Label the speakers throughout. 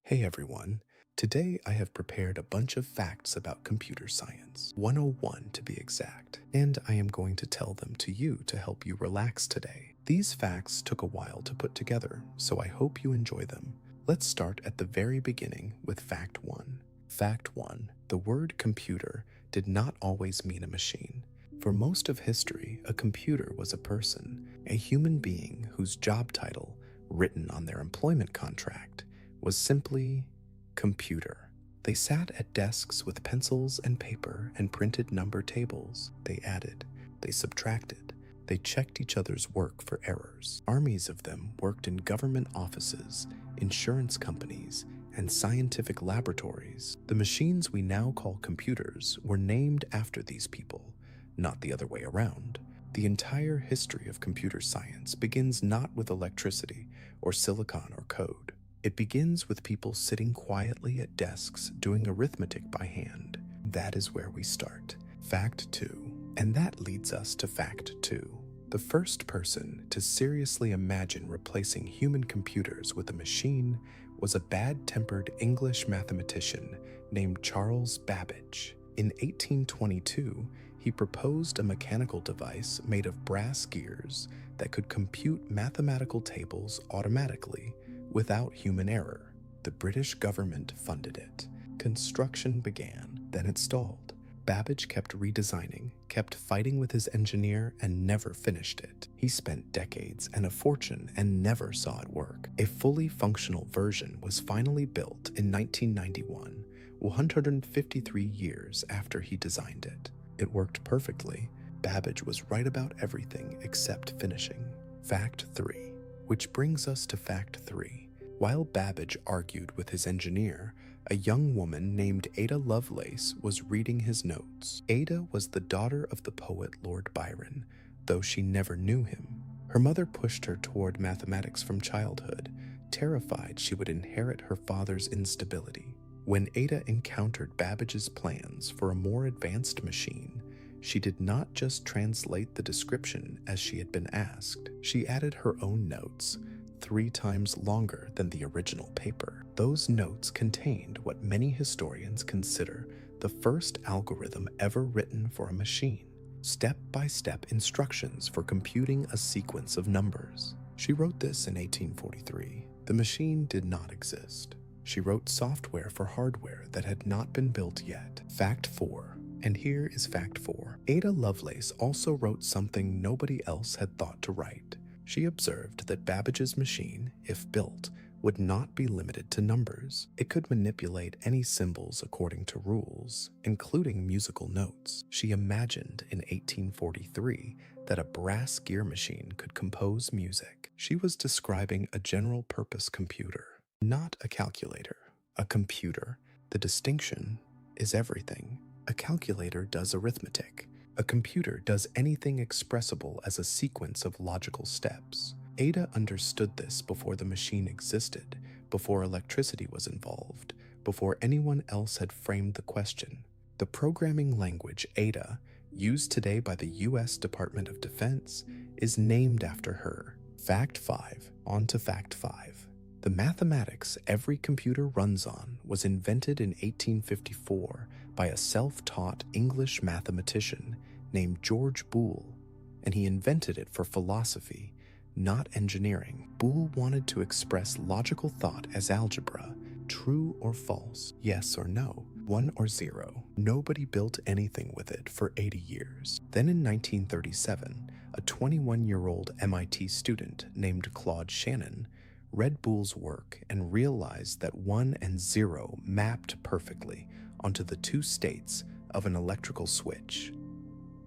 Speaker 1: Hey everyone, today I have prepared a bunch of facts about computer science, 101 to be exact, and I am going to tell them to you to help you relax today. These facts took a while to put together, so I hope you enjoy them. Let's start at the very beginning with Fact 1. Fact 1. The word computer did not always mean a machine. For most of history, a computer was a person, a human being whose job title, written on their employment contract, was simply computer. They sat at desks with pencils and paper and printed number tables. They added, they subtracted, they checked each other's work for errors. Armies of them worked in government offices, insurance companies, and scientific laboratories. The machines we now call computers were named after these people, not the other way around. The entire history of computer science begins not with electricity or silicon or code. It begins with people sitting quietly at desks doing arithmetic by hand. That is where we start. Fact 2. And that leads us to Fact 2. The first person to seriously imagine replacing human computers with a machine was a bad-tempered English mathematician named Charles Babbage. In 1822, he proposed a mechanical device made of brass gears that could compute mathematical tables automatically without human error. The British government funded it. Construction began, then it stalled. Babbage kept redesigning, kept fighting with his engineer, and never finished it. He spent decades and a fortune and never saw it work. A fully functional version was finally built in 1991, 153 years after he designed it. It worked perfectly. Babbage was right about everything except finishing. Fact 3. Which brings us to Fact 3. While Babbage argued with his engineer, a young woman named Ada Lovelace was reading his notes. Ada was the daughter of the poet Lord Byron, though she never knew him. Her mother pushed her toward mathematics from childhood, terrified she would inherit her father's instability. When Ada encountered Babbage's plans for a more advanced machine, she did not just translate the description as she had been asked. She added her own notes, 3 times longer than the original paper. Those notes contained what many historians consider the first algorithm ever written for a machine, step-by-step instructions for computing a sequence of numbers. She wrote this in 1843. The machine did not exist. She wrote software for hardware that had not been built yet. Fact 4. And here is Fact 4. Ada Lovelace also wrote something nobody else had thought to write. She observed that Babbage's machine, if built, would not be limited to numbers. It could manipulate any symbols according to rules, including musical notes. She imagined in 1843 that a brass gear machine could compose music. She was describing a general-purpose computer, not a calculator. A computer. The distinction is everything. A calculator does arithmetic. A computer does anything expressible as a sequence of logical steps. Ada understood this before the machine existed, before electricity was involved, before anyone else had framed the question. The programming language Ada, used today by the US Department of Defense, is named after her. Fact 5. On to Fact 5. The mathematics every computer runs on was invented in 1854 by a self-taught English mathematician named George Boole, and he invented it for philosophy, not engineering. Boole wanted to express logical thought as algebra, true or false, yes or no, 1 or 0. Nobody built anything with it for 80 years. Then in 1937, a 21-year-old MIT student named Claude Shannon read Boole's work and realized that 1 and 0 mapped perfectly onto the 2 states of an electrical switch,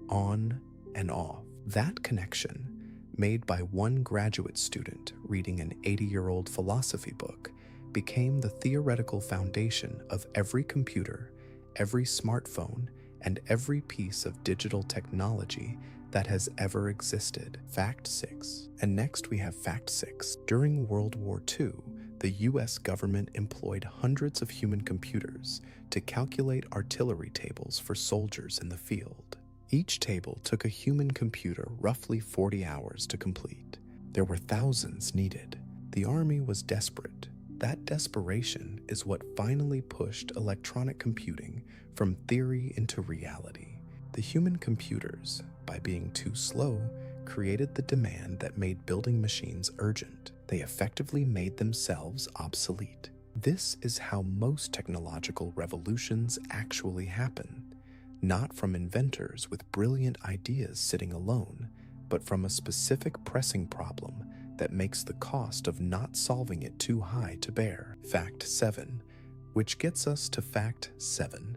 Speaker 1: on and off. That connection, made by one graduate student reading an 80-year-old philosophy book, became the theoretical foundation of every computer, every smartphone, and every piece of digital technology that has ever existed. Fact 6. And next we have Fact 6. During World War II, the US government employed hundreds of human computers to calculate artillery tables for soldiers in the field. Each table took a human computer roughly 40 hours to complete. There were thousands needed. The army was desperate. That desperation is what finally pushed electronic computing from theory into reality. The human computers, by being too slow, created the demand that made building machines urgent. They effectively made themselves obsolete. This is how most technological revolutions actually happen, not from inventors with brilliant ideas sitting alone, but from a specific pressing problem that makes the cost of not solving it too high to bear. Fact 7, which gets us to Fact 7.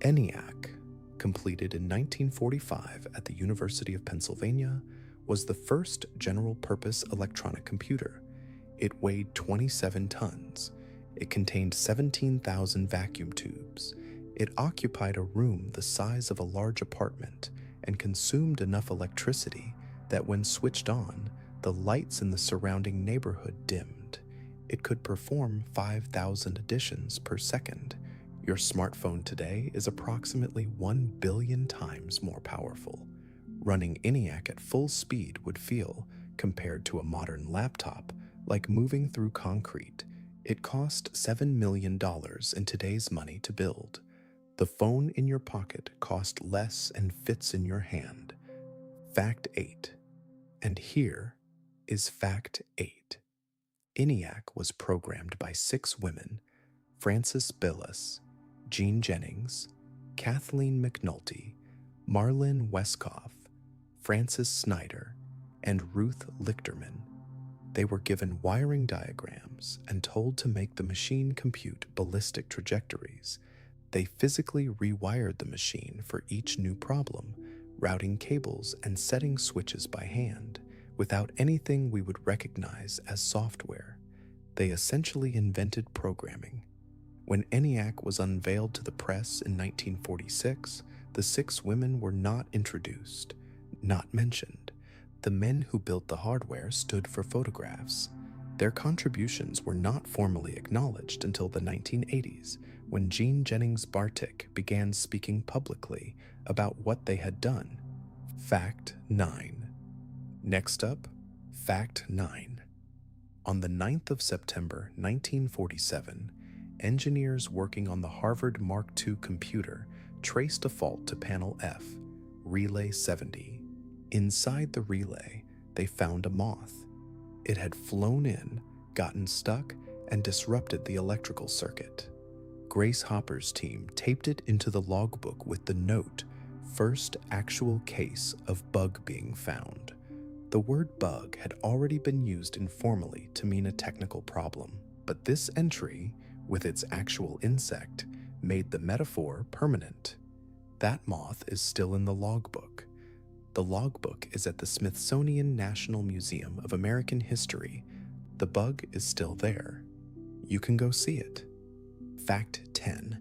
Speaker 1: ENIAC, completed in 1945 at the University of Pennsylvania, was the first general-purpose electronic computer. It weighed 27 tons. It contained 17,000 vacuum tubes. It occupied a room the size of a large apartment and consumed enough electricity that when switched on, the lights in the surrounding neighborhood dimmed. It could perform 5,000 additions per second. Your smartphone today is approximately 1 billion times more powerful. Running ENIAC at full speed would feel, compared to a modern laptop, like moving through concrete. It cost $7 million in today's money to build. The phone in your pocket cost less and fits in your hand. Fact 8. And here is Fact 8. ENIAC was programmed by 6 women: Frances Billis, Jean Jennings, Kathleen McNulty, Marlyn Westkoff, Frances Snyder, and Ruth Lichterman. They were given wiring diagrams and told to make the machine compute ballistic trajectories. They physically rewired the machine for each new problem, routing cables and setting switches by hand, without anything we would recognize as software. They essentially invented programming. When ENIAC was unveiled to the press in 1946, the 6 women were not introduced, not mentioned. The men who built the hardware stood for photographs. Their contributions were not formally acknowledged until the 1980s, when Jean Jennings Bartik began speaking publicly about what they had done. Fact 9. Next up, Fact 9. On the 9th of September 1947, engineers working on the Harvard Mark II computer traced a fault to panel F, Relay 70. Inside the relay, they found a moth. It had flown in, gotten stuck, and disrupted the electrical circuit. Grace Hopper's team taped it into the logbook with the note, "First actual case of bug being found." The word bug had already been used informally to mean a technical problem, but this entry, with its actual insect, made the metaphor permanent. That moth is still in the logbook. The logbook is at the Smithsonian National Museum of American History. The bug is still there. You can go see it. Fact 10,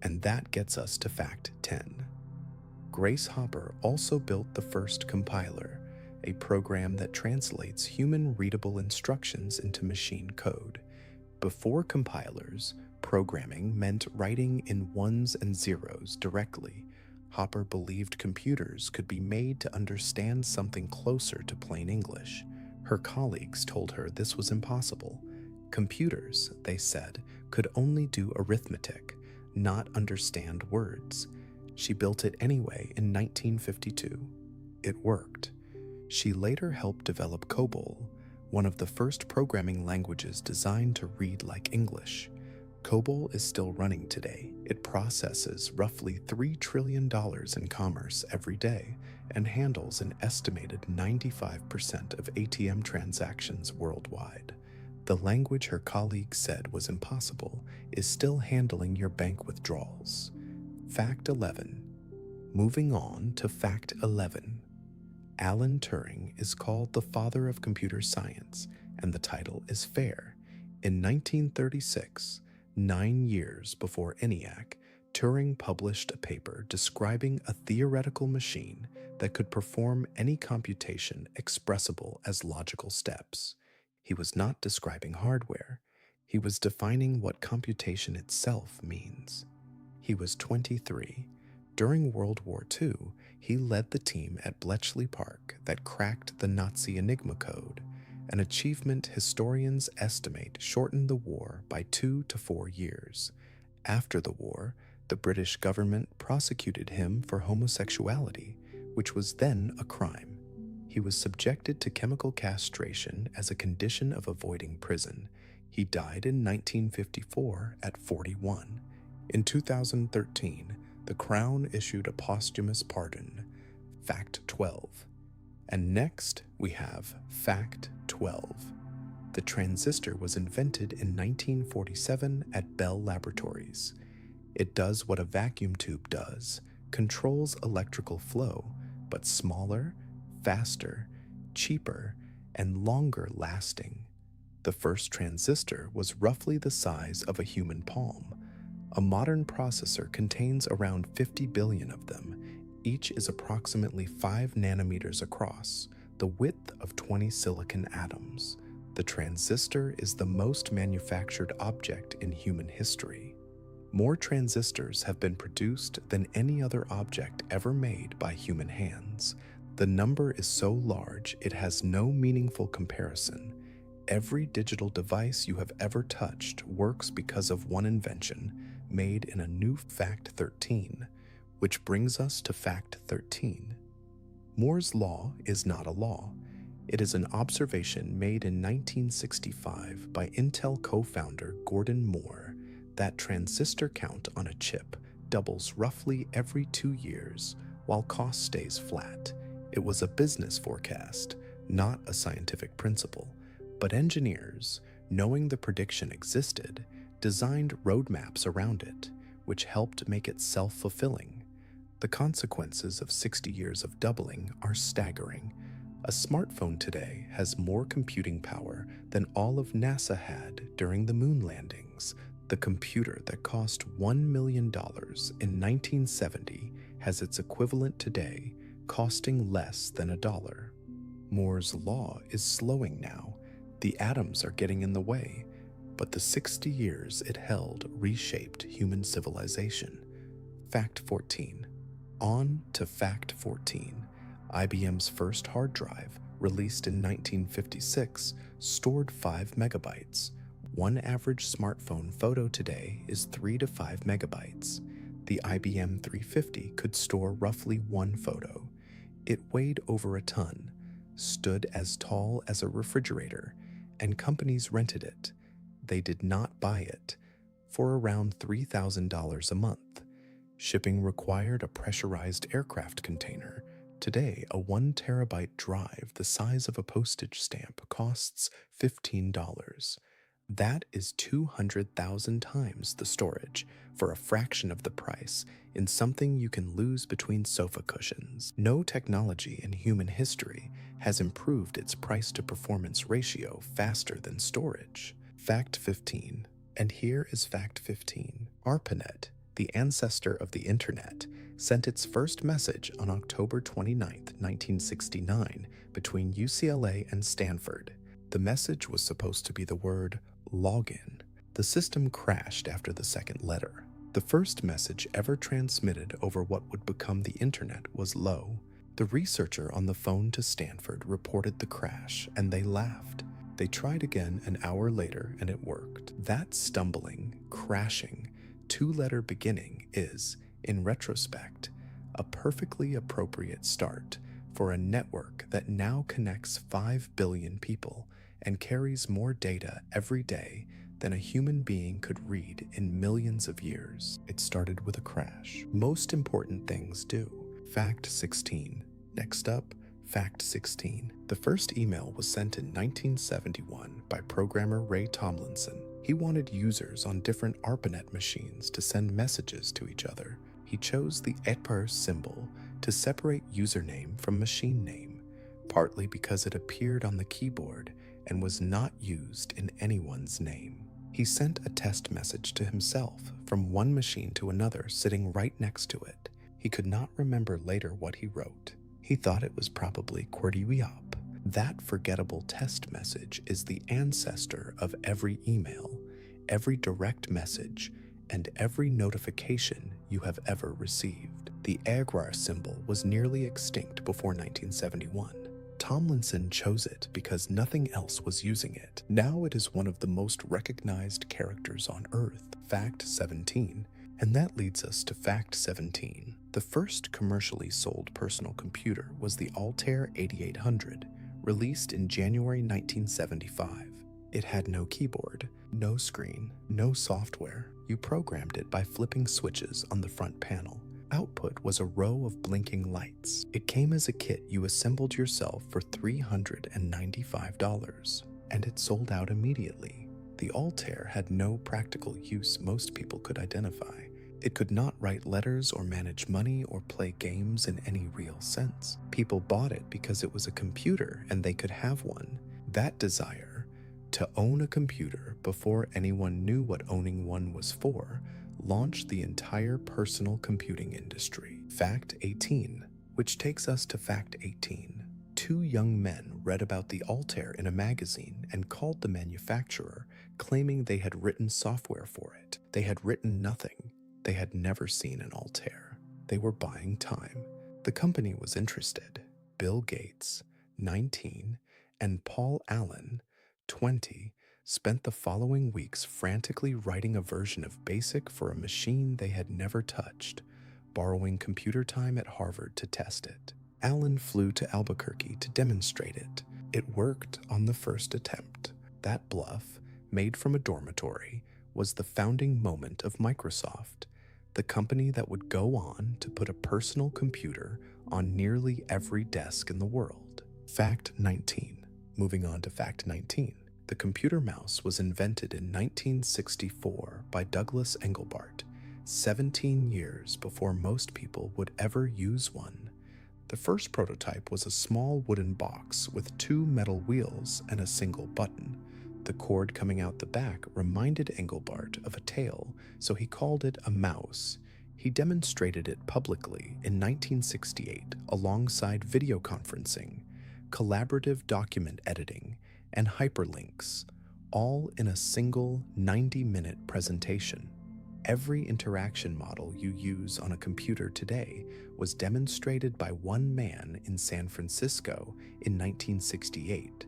Speaker 1: and that gets us to Fact 10. Grace Hopper also built the first compiler, a program that translates human-readable instructions into machine code. Before compilers, programming meant writing in ones and zeros directly. Hopper believed computers could be made to understand something closer to plain English. Her colleagues told her this was impossible. Computers, they said, could only do arithmetic, not understand words. She built it anyway in 1952. It worked. She later helped develop COBOL, one of the first programming languages designed to read like English. COBOL is still running today. It processes roughly $3 trillion in commerce every day and handles an estimated 95% of ATM transactions worldwide. The language her colleagues said was impossible is still handling your bank withdrawals. Fact 11. Moving on to Fact 11. Alan Turing is called the father of computer science, and the title is fair. In 1936, 9 years before ENIAC, Turing published a paper describing a theoretical machine that could perform any computation expressible as logical steps. He was not describing hardware. He was defining what computation itself means. He was 23. During World War II, he led the team at Bletchley Park that cracked the Nazi Enigma code. an achievement historians estimate shortened the war by 2 to 4 years. After the war, the British government prosecuted him for homosexuality, which was then a crime. He was subjected to chemical castration as a condition of avoiding prison. He died in 1954 at 41. In 2013, the Crown issued a posthumous pardon. Fact 12. And next, we have Fact 12. The transistor was invented in 1947 at Bell Laboratories. It does what a vacuum tube does, controls electrical flow, but smaller, faster, cheaper, and longer lasting. The first transistor was roughly the size of a human palm. A modern processor contains around 50 billion of them. Each is approximately 5 nanometers across, the width of 20 silicon atoms. The transistor is the most manufactured object in human history. More transistors have been produced than any other object ever made by human hands. The number is so large it has no meaningful comparison. Every digital device you have ever touched works because of one invention made in a new Fact 13, which brings us to Fact 13. Moore's Law is not a law. It is an observation made in 1965 by Intel co-founder Gordon Moore that transistor count on a chip doubles roughly every 2 years while cost stays flat. It was a business forecast, not a scientific principle, but engineers, knowing the prediction existed, designed roadmaps around it, which helped make it self-fulfilling. The consequences of 60 years of doubling are staggering. A smartphone today has more computing power than all of NASA had during the moon landings. The computer that cost $1 million in 1970 has its equivalent today, costing less than $1. Moore's Law is slowing now. The atoms are getting in the way, but the 60 years it held reshaped human civilization. Fact 14. On to Fact 14. IBM's first hard drive, released in 1956, stored 5 megabytes. One average smartphone photo today is 3 to 5 megabytes. The IBM 350 could store roughly 1 photo. It weighed over a ton, stood as tall as a refrigerator, and companies rented it. They did not buy it, for around $3,000 a month. Shipping required a pressurized aircraft container. Today, a 1 terabyte drive the size of a postage stamp costs $15. That is 200,000 times the storage for a fraction of the price in something you can lose between sofa cushions. No technology in human history has improved its price-to-performance ratio faster than storage. Fact 15. And here is Fact 15. ARPANET, the ancestor of the Internet, sent its first message on October 29, 1969, between UCLA and Stanford. The message was supposed to be the word login. The system crashed after the second letter. The first message ever transmitted over what would become the Internet was low. The researcher on the phone to Stanford reported the crash, and they laughed. They tried again an hour later, and it worked. That stumbling, crashing, 2-letter beginning is, in retrospect, a perfectly appropriate start for a network that now connects 5 billion people and carries more data every day than a human being could read in millions of years. It started with a crash. Most important things do. Fact 16. Next up, Fact 16. The first email was sent in 1971 by programmer Ray Tomlinson. He wanted users on different ARPANET machines to send messages to each other. He chose the @per symbol to separate username from machine name, partly because it appeared on the keyboard and was not used in anyone's name. He sent a test message to himself from one machine to another sitting right next to it. He could not remember later what he wrote. He thought it was probably QWERTY. That forgettable test message is the ancestor of every email, every direct message, and every notification you have ever received. The Agrar symbol was nearly extinct before 1971. Tomlinson chose it because nothing else was using it. Now it is one of the most recognized characters on Earth. Fact 17. And that leads us to fact 17. The first commercially sold personal computer was the Altair 8800, released in January 1975. It had no keyboard, no screen, no software. You programmed it by flipping switches on the front panel. Output was a row of blinking lights. It came as a kit you assembled yourself for $395, and it sold out immediately. The Altair had no practical use most people could identify. It could not write letters or manage money or play games in any real sense. People bought it because it was a computer and they could have one. That desire to own a computer before anyone knew what owning one was for launched the entire personal computing industry. Fact 18, which takes us to fact 18. Two young men read about the Altair in a magazine and called the manufacturer, claiming they had written software for it. They had written nothing. They had never seen an Altair. They were buying time. The company was interested. Bill Gates, 19, and Paul Allen, 20, spent the following weeks frantically writing a version of BASIC for a machine they had never touched, borrowing computer time at Harvard to test it. Allen flew to Albuquerque to demonstrate it. It worked on the first attempt. That bluff, made from a dormitory, was the founding moment of Microsoft, the company that would go on to put a personal computer on nearly every desk in the world. Fact 19. Moving on to fact 19. The computer mouse was invented in 1964 by Douglas Engelbart, 17 years before most people would ever use one. The first prototype was a small wooden box with two metal wheels and a single button. The cord coming out the back reminded Engelbart of a tail, so he called it a mouse. He demonstrated it publicly in 1968 alongside video conferencing, collaborative document editing, and hyperlinks, all in a single 90-minute presentation. Every interaction model you use on a computer today was demonstrated by one man in San Francisco in 1968.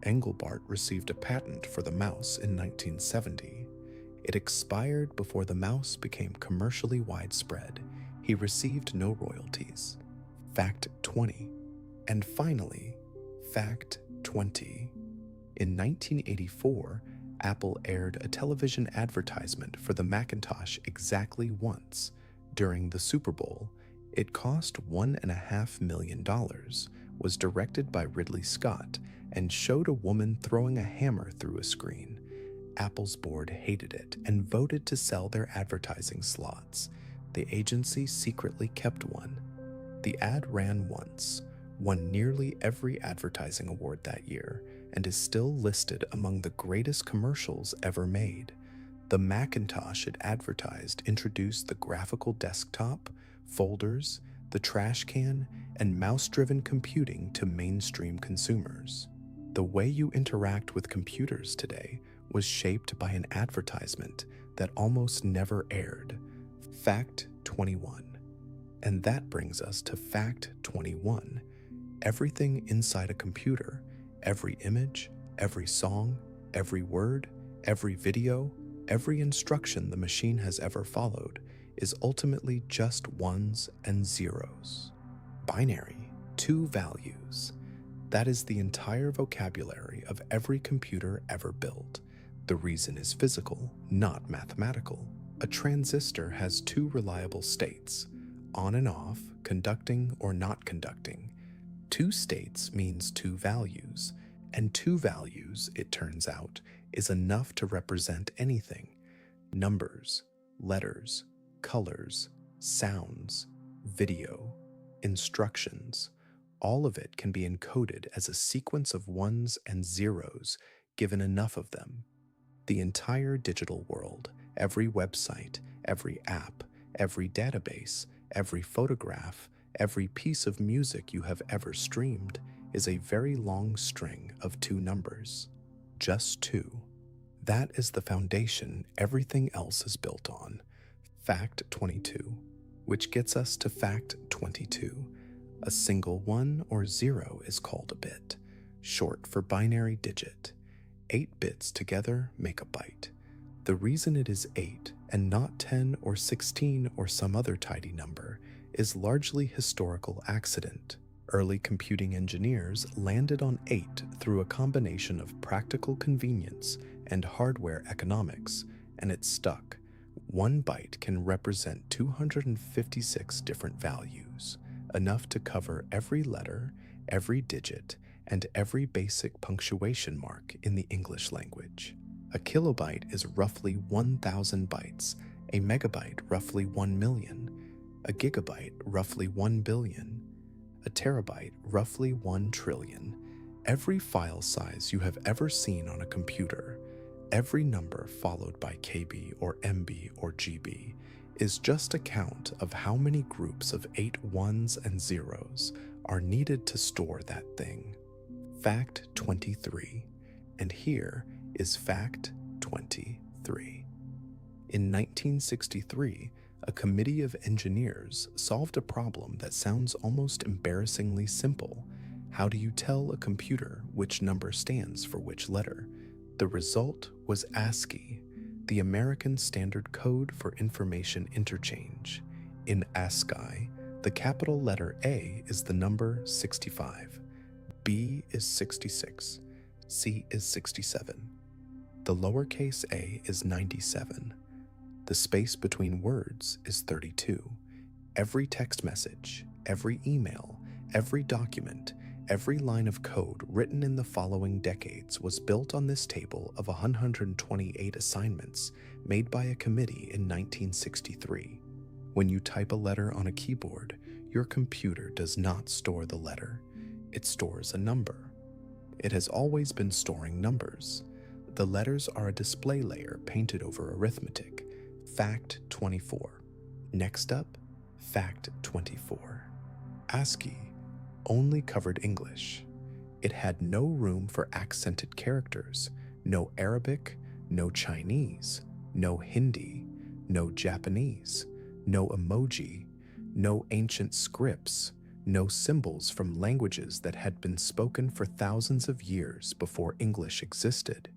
Speaker 1: Engelbart received a patent for the mouse in 1970. It expired before the mouse became commercially widespread. He received no royalties. Fact 20. And finally, fact 20. In 1984, Apple aired a television advertisement for the Macintosh exactly once. During the Super Bowl, it cost $1.5 million, was directed by Ridley Scott, and showed a woman throwing a hammer through a screen. Apple's board hated it and voted to sell their advertising slots. The agency secretly kept one. The ad ran once, won nearly every advertising award that year, and is still listed among the greatest commercials ever made. The Macintosh it advertised introduced the graphical desktop, folders, the trash can, and mouse-driven computing to mainstream consumers. The way you interact with computers today was shaped by an advertisement that almost never aired. Fact 21. And that brings us to fact 21. Everything inside a computer, every image, every song, every word, every video, every instruction the machine has ever followed is ultimately just ones and zeros. Binary, two values. That is the entire vocabulary of every computer ever built. The reason is physical, not mathematical. A transistor has two reliable states, on and off, conducting or not conducting. Two states means two values, and two values, it turns out, is enough to represent anything. Numbers, letters, colors, sounds, video, instructions, all of it can be encoded as a sequence of ones and zeros given enough of them. The entire digital world, every website, every app, every database, every photograph, every piece of music you have ever streamed is a very long string of two numbers. Just two. That is the foundation everything else is built on. Fact 22. Which gets us to fact 22. A single 1 or 0 is called a bit, short for binary digit. 8 bits together make a byte. The reason it is 8 and not 10 or 16 or some other tidy number is largely historical accident. Early computing engineers landed on 8 through a combination of practical convenience and hardware economics, and it stuck. 1 byte can represent 256 different values, enough to cover every letter, every digit, and every basic punctuation mark in the English language. A kilobyte is roughly 1,000 bytes, a megabyte roughly 1 million, a gigabyte roughly 1 billion, a terabyte roughly 1 trillion. Every file size you have ever seen on a computer, every number followed by KB or MB or GB, is just a count of how many groups of 8 ones and zeros are needed to store that thing. Fact 23. And here is Fact 23. In 1963, a committee of engineers solved a problem that sounds almost embarrassingly simple. How do you tell a computer which number stands for which letter? The result was ASCII, the American Standard Code for Information Interchange. In ASCII, the capital letter A is the number 65, B is 66, C is 67. The lowercase a is 97. The space between words is 32. Every text message, every email, every document, every line of code written in the following decades was built on this table of 128 assignments made by a committee in 1963. When you type a letter on a keyboard, your computer does not store the letter. It stores a number. It has always been storing numbers. The letters are a display layer painted over arithmetic. Fact 24. Next up, Fact 24. ASCII only covered English. It had no room for accented characters, no Arabic, no Chinese, no Hindi, no Japanese, no emoji, no ancient scripts, no symbols from languages that had been spoken for thousands of years before English existed.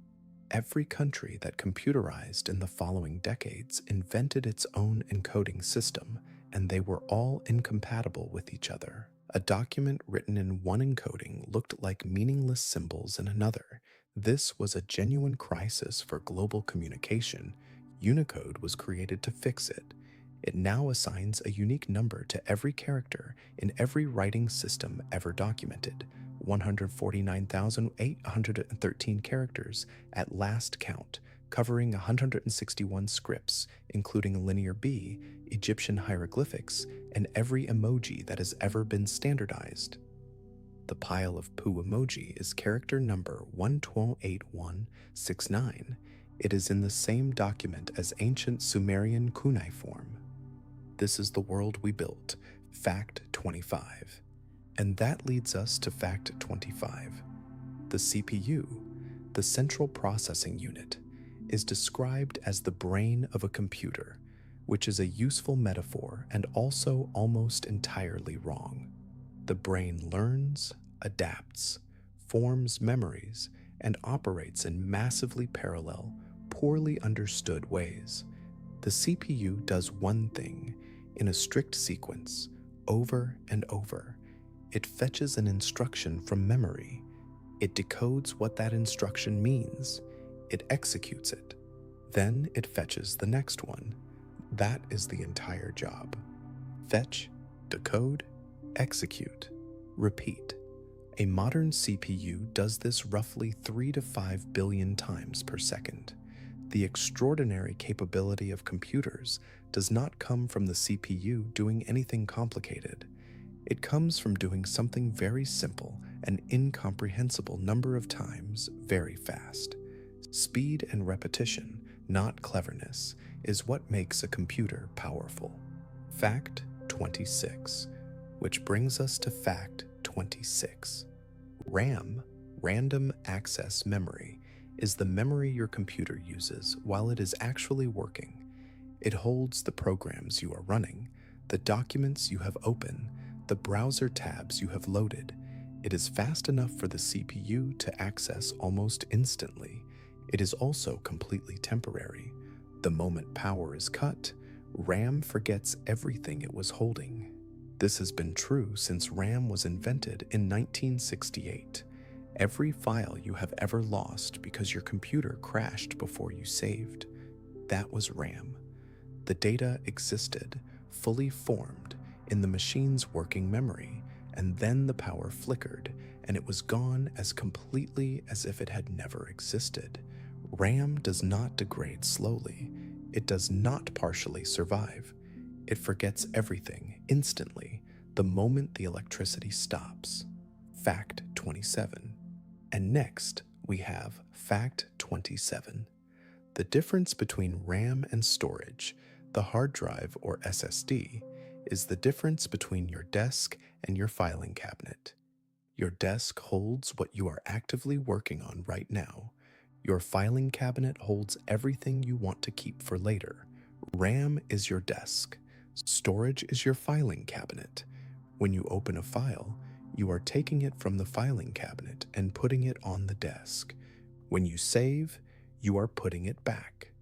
Speaker 1: Every country that computerized in the following decades invented its own encoding system, and they were all incompatible with each other. A document written in one encoding looked like meaningless symbols in another. This was a genuine crisis for global communication. Unicode was created to fix it. It now assigns a unique number to every character in every writing system ever documented. 149,813 characters at last count, covering 161 scripts, including Linear B, Egyptian hieroglyphics, and every emoji that has ever been standardized. The pile of poo emoji is character number 128169. It is in the same document as ancient Sumerian cuneiform. This is the world we built. Fact 25. And that leads us to Fact 25. The CPU, the central processing unit, is described as the brain of a computer, which is a useful metaphor and also almost entirely wrong. The brain learns, adapts, forms memories, and operates in massively parallel, poorly understood ways. The CPU does one thing in a strict sequence, over and over. It fetches an instruction from memory. It decodes what that instruction means. It executes it. Then it fetches the next one. That is the entire job. Fetch, decode, execute, repeat. A modern CPU does this roughly 3 to 5 billion times per second. The extraordinary capability of computers does not come from the CPU doing anything complicated. It comes from doing something very simple, an incomprehensible number of times, very fast. Speed and repetition, not cleverness, is what makes a computer powerful. Fact 26, which brings us to Fact 26. RAM, Random Access Memory, is the memory your computer uses while it is actually working. It holds the programs you are running, the documents you have open, the browser tabs you have loaded. It is fast enough for the CPU to access almost instantly. It is also completely temporary. The moment power is cut, RAM forgets everything it was holding. This has been true since RAM was invented in 1968. Every file you have ever lost because your computer crashed before you saved, that was RAM. The data existed, fully formed, in the machine's working memory, and then the power flickered, and it was gone as completely as if it had never existed. RAM does not degrade slowly. It does not partially survive. It forgets everything instantly the moment the electricity stops. Fact 27. And next, we have Fact 27. The difference between RAM and storage, the hard drive or SSD, is the difference between your desk and your filing cabinet. Your desk holds what you are actively working on right now. Your filing cabinet holds everything you want to keep for later. RAM is your desk. Storage is your filing cabinet. When you open a file, you are taking it from the filing cabinet and putting it on the desk. When you save, you are putting it back.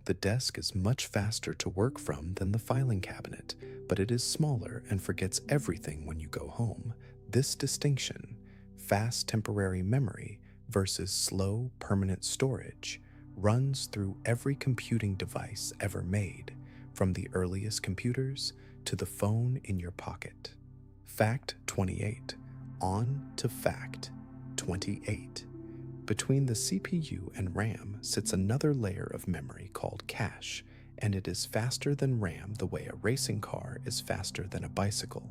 Speaker 1: The desk is much faster to work from than the filing cabinet, but it is smaller and forgets everything when you go home. This distinction, fast temporary memory versus slow permanent storage, runs through every computing device ever made, from the earliest computers to the phone in your pocket. Fact 28. On to Fact 28. Between the CPU and RAM sits another layer of memory called cache, and it is faster than RAM the way a racing car is faster than a bicycle.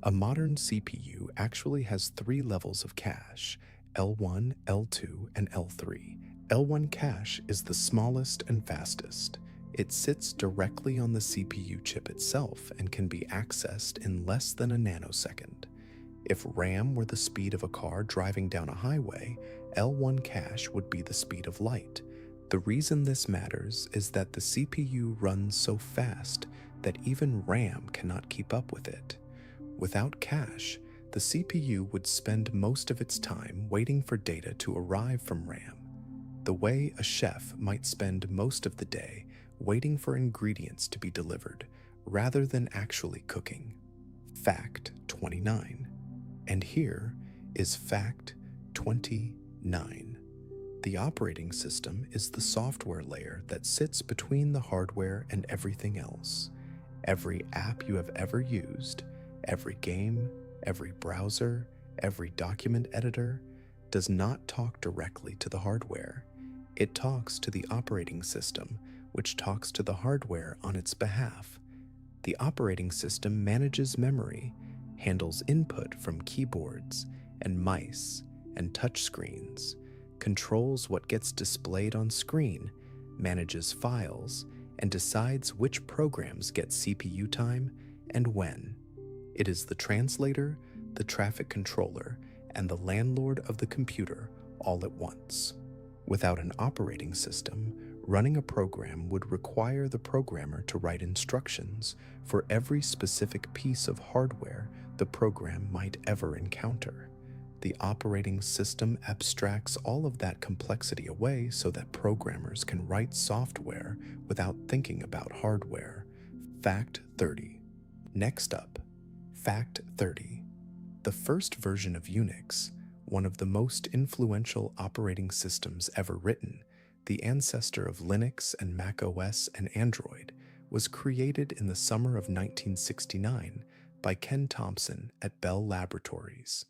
Speaker 1: A modern CPU actually has 3 levels of cache: L1, L2, and L3. L1 cache is the smallest and fastest. It sits directly on the CPU chip itself and can be accessed in less than a nanosecond. If RAM were the speed of a car driving down a highway, L1 cache would be the speed of light. The reason this matters is that the CPU runs so fast that even RAM cannot keep up with it. Without cache, the CPU would spend most of its time waiting for data to arrive from RAM, the way a chef might spend most of the day waiting for ingredients to be delivered rather than actually cooking. Fact 29. And here is Fact 29. The operating system is the software layer that sits between the hardware and everything else. Every app you have ever used, every game, every browser, every document editor, does not talk directly to the hardware. It talks to the operating system, which talks to the hardware on its behalf. The operating system manages memory, handles input from keyboards and mice and touchscreens, controls what gets displayed on screen, manages files, and decides which programs get CPU time and when. It is the translator, the traffic controller, and the landlord of the computer all at once. Without an operating system, running a program would require the programmer to write instructions for every specific piece of hardware the program might ever encounter. The operating system abstracts all of that complexity away so that programmers can write software without thinking about hardware. Fact 30. Next up, Fact 30. The first version of Unix, one of the most influential operating systems ever written, the ancestor of Linux and Mac OS and Android, was created in the summer of 1969 by Ken Thompson at Bell Laboratories.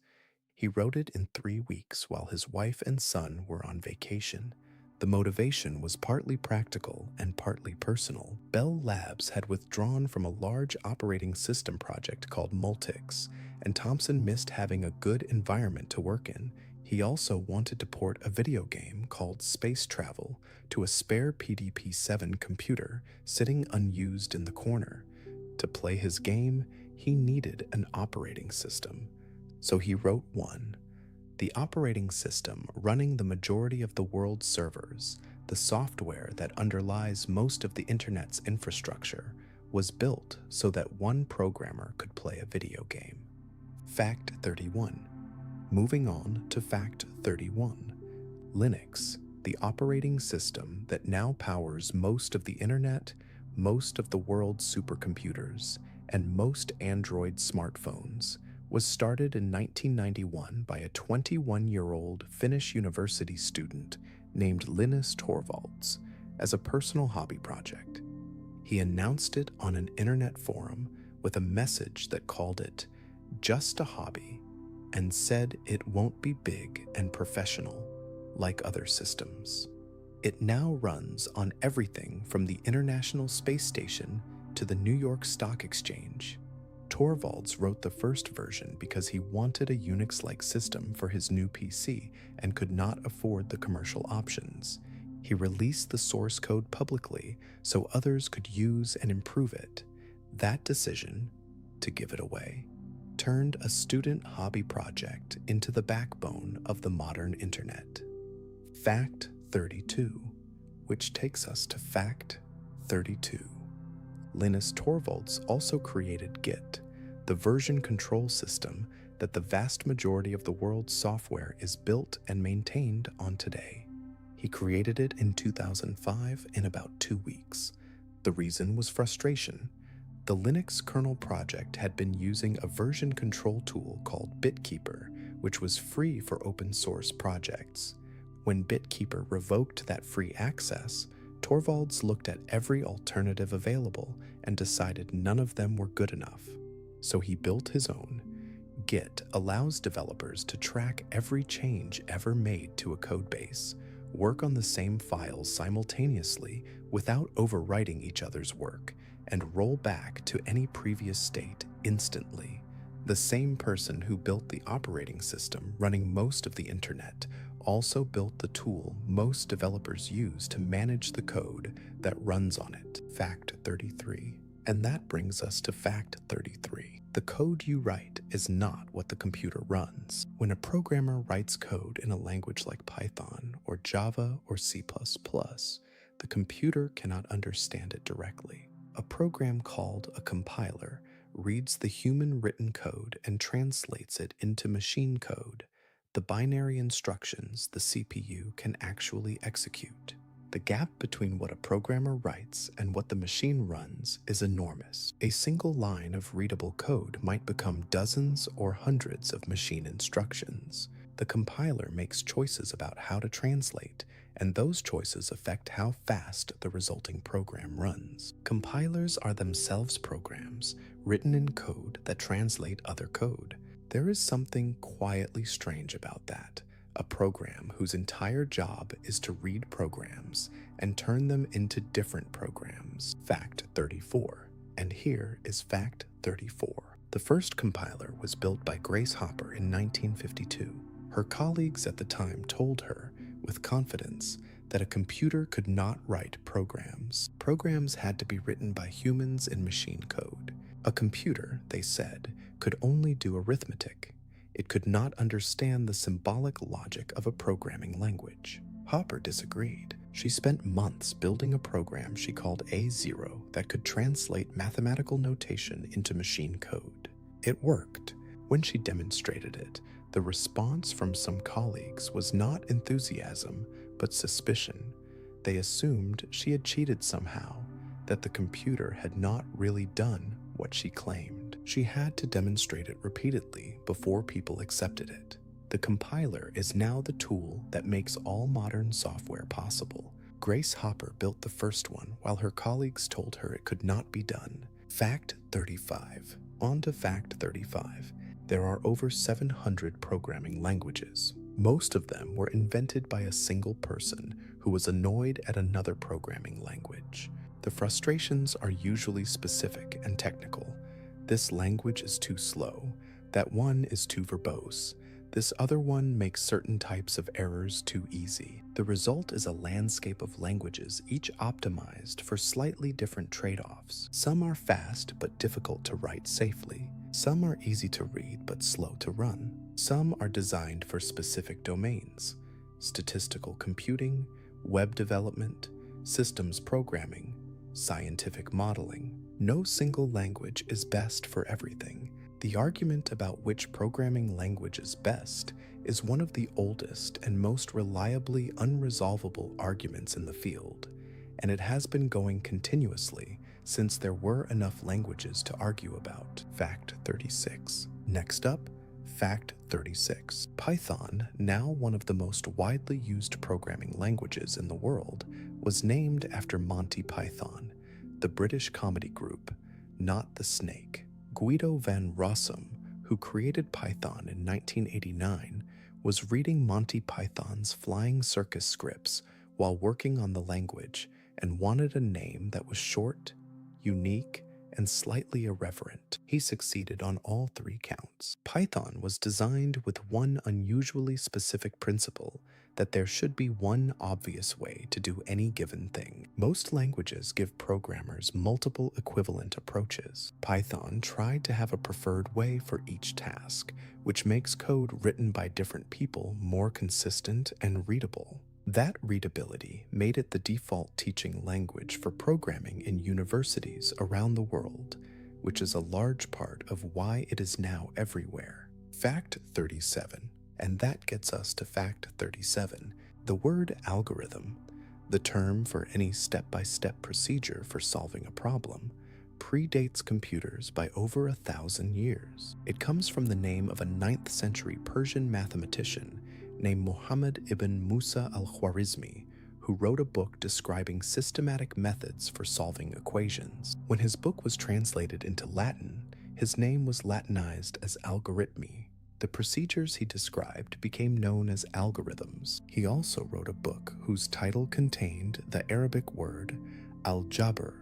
Speaker 1: He wrote it in 3 weeks while his wife and son were on vacation. The motivation was partly practical and partly personal. Bell Labs had withdrawn from a large operating system project called Multics, and Thompson missed having a good environment to work in. He also wanted to port a video game called Space Travel to a spare PDP-7 computer sitting unused in the corner. To play his game, he needed an operating system. So he wrote one. The operating system running the majority of the world's servers, the software that underlies most of the internet's infrastructure, was built so that one programmer could play a video game. Fact 31. Moving on to Fact 31. Linux, the operating system that now powers most of the internet, most of the world's supercomputers, and most Android smartphones, was started in 1991 by a 21-year-old Finnish university student named Linus Torvalds as a personal hobby project. He announced it on an internet forum with a message that called it just a hobby and said it won't be big and professional like other systems. It now runs on everything from the International Space Station to the New York Stock Exchange. Torvalds wrote the first version because he wanted a Unix-like system for his new PC and could not afford the commercial options. He released the source code publicly so others could use and improve it. That decision, to give it away, turned a student hobby project into the backbone of the modern internet. Fact 32, which takes us to Fact 32. Linus Torvalds also created Git, the version control system that the vast majority of the world's software is built and maintained on today. He created it in 2005 in about 2 weeks. The reason was frustration. The Linux kernel project had been using a version control tool called BitKeeper, which was free for open source projects. When BitKeeper revoked that free access, Torvalds looked at every alternative available and decided none of them were good enough. So he built his own. Git allows developers to track every change ever made to a codebase, work on the same files simultaneously without overwriting each other's work, and roll back to any previous state instantly. The same person who built the operating system running most of the internet also built the tool most developers use to manage the code that runs on it. Fact 33. And that brings us to Fact 33. The code you write is not what the computer runs. When a programmer writes code in a language like Python or Java or C++, the computer cannot understand it directly. A program called a compiler reads the human-written code and translates it into machine code, the binary instructions the CPU can actually execute. The gap between what a programmer writes and what the machine runs is enormous. A single line of readable code might become dozens or hundreds of machine instructions. The compiler makes choices about how to translate, and those choices affect how fast the resulting program runs. Compilers are themselves programs written in code that translate other code. There is something quietly strange about that. A program whose entire job is to read programs and turn them into different programs. Fact 34. And here is Fact 34. The first compiler was built by Grace Hopper in 1952. Her colleagues at the time told her, with confidence, that a computer could not write programs. Programs had to be written by humans in machine code. A computer, they said, could only do arithmetic. It could not understand the symbolic logic of a programming language. Hopper disagreed. She spent months building a program she called A0 that could translate mathematical notation into machine code. It worked. When she demonstrated it, the response from some colleagues was not enthusiasm, but suspicion. They assumed she had cheated somehow, that the computer had not really done what she claimed. She had to demonstrate it repeatedly before people accepted it. The compiler is now the tool that makes all modern software possible. Grace Hopper built the first one while her colleagues told her it could not be done. Fact 35. On to Fact 35. There are over 700 programming languages. Most of them were invented by a single person who was annoyed at another programming language. The frustrations are usually specific and technical. This language is too slow. That one is too verbose. This other one makes certain types of errors too easy. The result is a landscape of languages, each optimized for slightly different trade-offs. Some are fast but difficult to write safely. Some are easy to read but slow to run. Some are designed for specific domains: statistical computing, web development, systems programming, scientific modeling. No single language is best for everything. The argument about which programming language is best is one of the oldest and most reliably unresolvable arguments in the field, and it has been going continuously since there were enough languages to argue about. Fact 36. Next up, Fact 36. Python, now one of the most widely used programming languages in the world, was named after Monty Python, the British comedy group, not the snake. Guido van Rossum, who created Python in 1989, was reading Monty Python's Flying Circus scripts while working on the language and wanted a name that was short, unique, and slightly irreverent. He succeeded on all three counts. Python was designed with one unusually specific principle, that there should be one obvious way to do any given thing. Most languages give programmers multiple equivalent approaches. Python tried to have a preferred way for each task, which makes code written by different people more consistent and readable. That readability made it the default teaching language for programming in universities around the world, which is a large part of why it is now everywhere. Fact 37. And that gets us to Fact 37. The word algorithm, the term for any step-by-step procedure for solving a problem, predates computers by over 1,000 years. It comes from the name of a 9th century Persian mathematician named Muhammad ibn Musa al-Khwarizmi, who wrote a book describing systematic methods for solving equations. When his book was translated into Latin, his name was Latinized as algorithmi. The procedures he described became known as algorithms. He also wrote a book whose title contained the Arabic word al-jabr,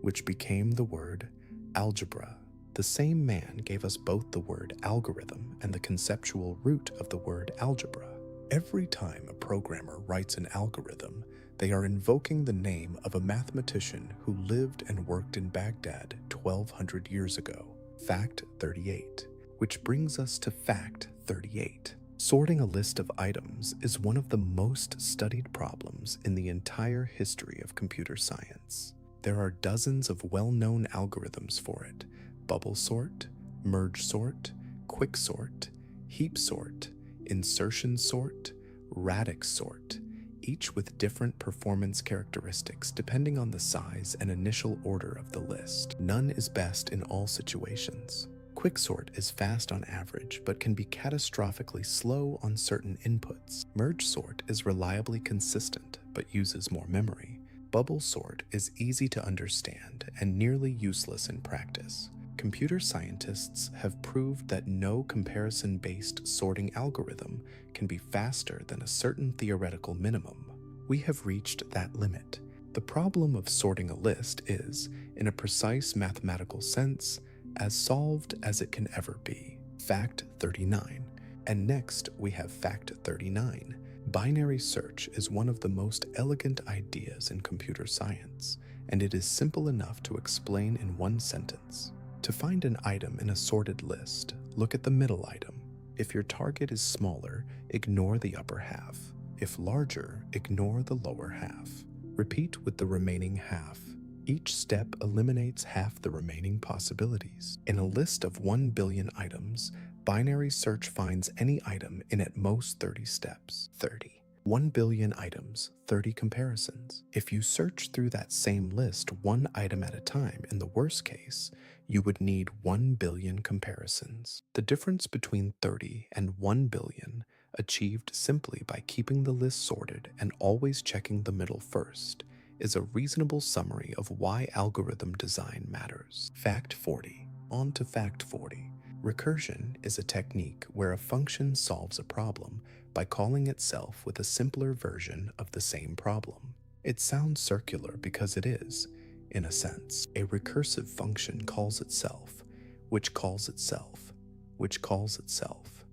Speaker 1: which became the word algebra. The same man gave us both the word algorithm and the conceptual root of the word algebra. Every time a programmer writes an algorithm, they are invoking the name of a mathematician who lived and worked in Baghdad 1,200 years ago. Fact 38. Which brings us to Fact 38. Sorting a list of items is one of the most studied problems in the entire history of computer science. There are dozens of well-known algorithms for it: bubble sort, merge sort, quick sort, heap sort, insertion sort, radix sort, each with different performance characteristics depending on the size and initial order of the list. None is best in all situations. Quicksort is fast on average, but can be catastrophically slow on certain inputs. Merge sort is reliably consistent, but uses more memory. Bubble sort is easy to understand and nearly useless in practice. Computer scientists have proved that no comparison-based sorting algorithm can be faster than a certain theoretical minimum. We have reached that limit. The problem of sorting a list is, in a precise mathematical sense, as solved as it can ever be. Fact 39. And next we have Fact 39. Binary search is one of the most elegant ideas in computer science, and it is simple enough to explain in one sentence. To find an item in a sorted list, look at the middle item. If your target is smaller, ignore the upper half. If larger, ignore the lower half. Repeat with the remaining half. Each step eliminates half the remaining possibilities. In a list of 1 billion items, binary search finds any item in at most 30 steps. 30. 1 billion items, 30 comparisons. If you search through that same list one item at a time, in the worst case, you would need 1 billion comparisons. The difference between 30 and 1 billion, achieved simply by keeping the list sorted and always checking the middle first, is a reasonable summary of why algorithm design matters. Fact 40. On to Fact 40. Recursion is a technique where a function solves a problem by calling itself with a simpler version of the same problem. It sounds circular because it is, in a sense. A recursive function calls itself, which calls itself, which calls itself.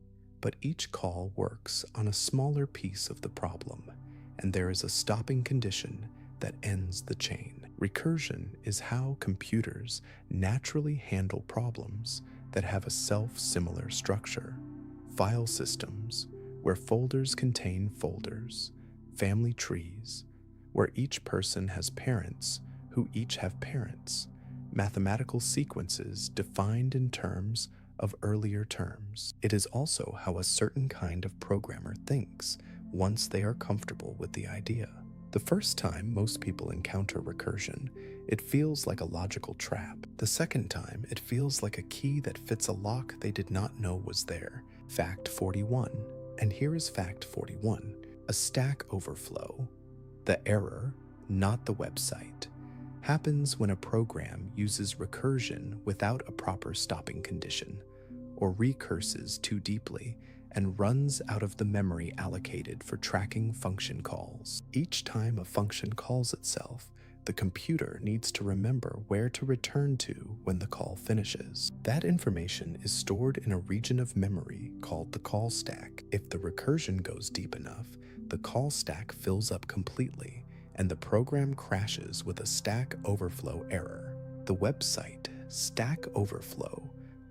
Speaker 1: But each call works on a smaller piece of the problem, and there is a stopping condition that ends the chain. Recursion is how computers naturally handle problems that have a self-similar structure. File systems, where folders contain folders, family trees, where each person has parents who each have parents, mathematical sequences defined in terms of earlier terms. It is also how a certain kind of programmer thinks once they are comfortable with the idea. The first time most people encounter recursion, it feels like a logical trap. The second time, it feels like a key that fits a lock they did not know was there. Fact 41. And here is fact 41. A Stack Overflow. The error, not the website, happens when a program uses recursion without a proper stopping condition, or recurses too deeply and runs out of the memory allocated for tracking function calls. Each time a function calls itself, the computer needs to remember where to return to when the call finishes. That information is stored in a region of memory called the call stack. If the recursion goes deep enough, the call stack fills up completely, and the program crashes with a Stack Overflow error. The website Stack Overflow,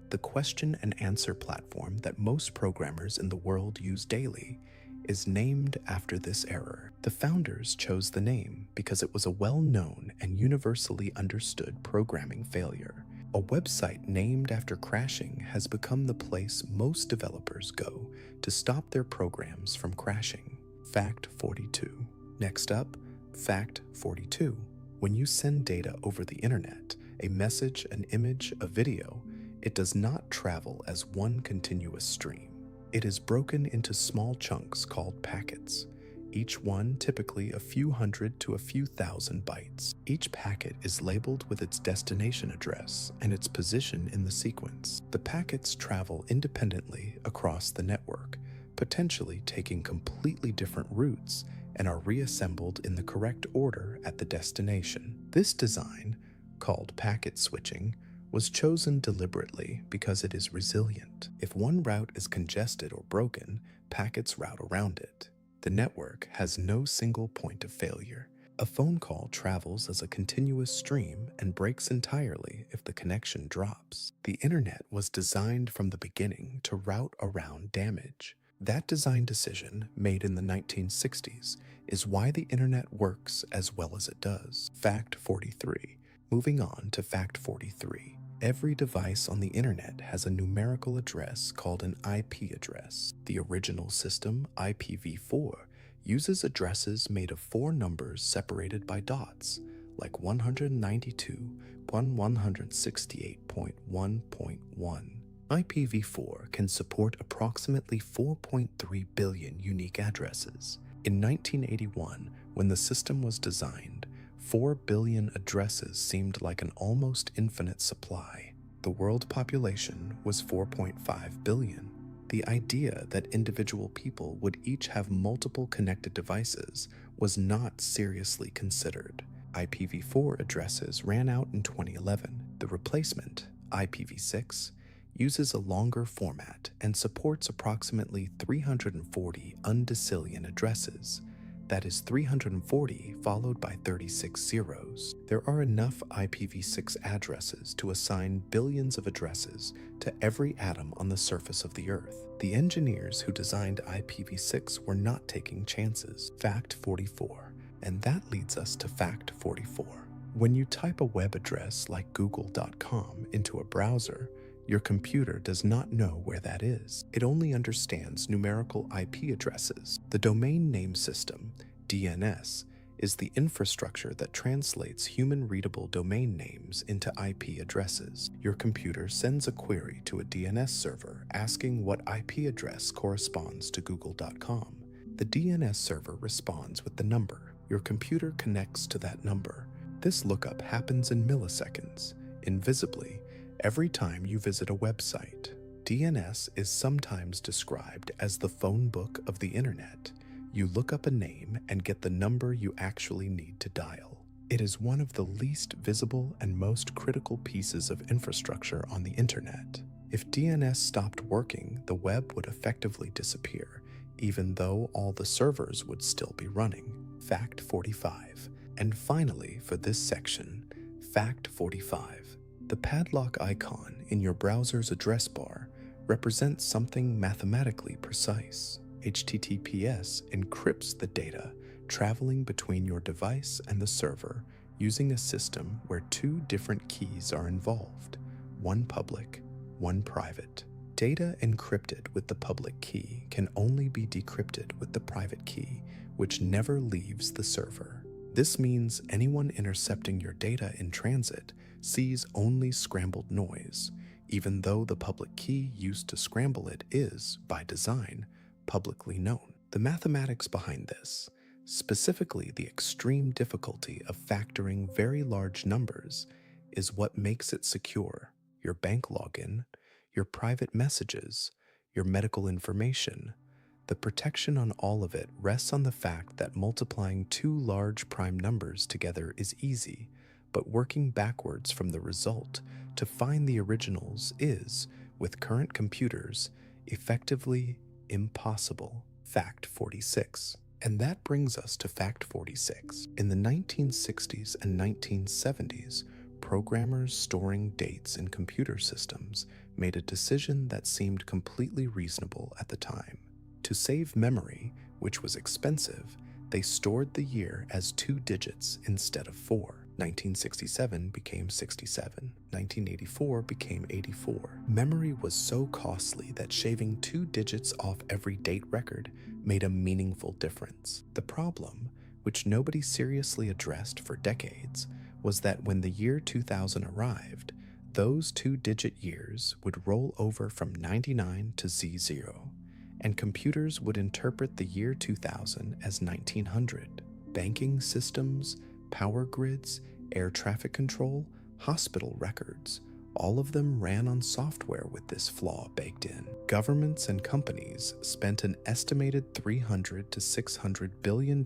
Speaker 1: the question and answer platform that most programmers in the world use daily, is named after this error. The founders chose the name because it was a well-known and universally understood programming failure. A website named after crashing has become the place most developers go to stop their programs from crashing. Fact 42. Next up, fact 42. When you send data over the internet, a message, an image, a video, it does not travel as one continuous stream. It is broken into small chunks called packets, each one typically a few hundred to a few thousand bytes. Each packet is labeled with its destination address and its position in the sequence. The packets travel independently across the network, potentially taking completely different routes, and are reassembled in the correct order at the destination. This design, called packet switching, was chosen deliberately because it is resilient. If one route is congested or broken, packets route around it. The network has no single point of failure. A phone call travels as a continuous stream and breaks entirely if the connection drops. The internet was designed from the beginning to route around damage. That design decision, made in the 1960s, is why the internet works as well as it does. Fact 43. Moving on to fact 43. Every device on the internet has a numerical address called an IP address. The original system, IPv4, uses addresses made of 4 numbers separated by dots, like 192.168.1.1. IPv4 can support approximately 4.3 billion unique addresses. In 1981, when the system was designed, 4 billion addresses seemed like an almost infinite supply. The world population was 4.5 billion. The idea that individual people would each have multiple connected devices was not seriously considered. IPv4 addresses ran out in 2011. The replacement, IPv6, uses a longer format and supports approximately 340 undecillion addresses. That is 340 followed by 36 zeros. There are enough IPv6 addresses to assign billions of addresses to every atom on the surface of the Earth. The engineers who designed IPv6 were not taking chances. Fact 44. And that leads us to fact 44. When you type a web address like google.com into a browser, your computer does not know where that is. It only understands numerical IP addresses. The domain name system, DNS, is the infrastructure that translates human-readable domain names into IP addresses. Your computer sends a query to a DNS server asking what IP address corresponds to google.com. The DNS server responds with the number. Your computer connects to that number. This lookup happens in milliseconds, invisibly, every time you visit a website. DNS is sometimes described as the phone book of the internet. You look up a name and get the number you actually need to dial. It is one of the least visible and most critical pieces of infrastructure on the internet. If DNS stopped working, the web would effectively disappear, even though all the servers would still be running. Fact 45. And finally, for this section, fact 45. The padlock icon in your browser's address bar represents something mathematically precise. HTTPS encrypts the data traveling between your device and the server using a system where 2 different keys are involved, one public, one private. Data encrypted with the public key can only be decrypted with the private key, which never leaves the server. This means anyone intercepting your data in transit sees only scrambled noise, even though the public key used to scramble it is, by design, publicly known. The mathematics behind this, specifically the extreme difficulty of factoring very large numbers, is what makes it secure. Your bank login, your private messages, your medical information. The protection on all of it rests on the fact that multiplying two large prime numbers together is easy, but working backwards from the result to find the originals is, with current computers, effectively impossible. Fact 46. And that brings us to fact 46. In the 1960s and 1970s, programmers storing dates in computer systems made a decision that seemed completely reasonable at the time. To save memory, which was expensive, they stored the year as 2 digits instead of 4. 1967 became 67. 1984 became 84. Memory was so costly that shaving 2 digits off every date record made a meaningful difference. The problem, which nobody seriously addressed for decades, was that when the year 2000 arrived, those 2-digit years would roll over from 99 to Z0, and computers would interpret the year 2000 as 1900. Banking systems, power grids, air traffic control, hospital records, all of them ran on software with this flaw baked in. Governments and companies spent an estimated $300 to $600 billion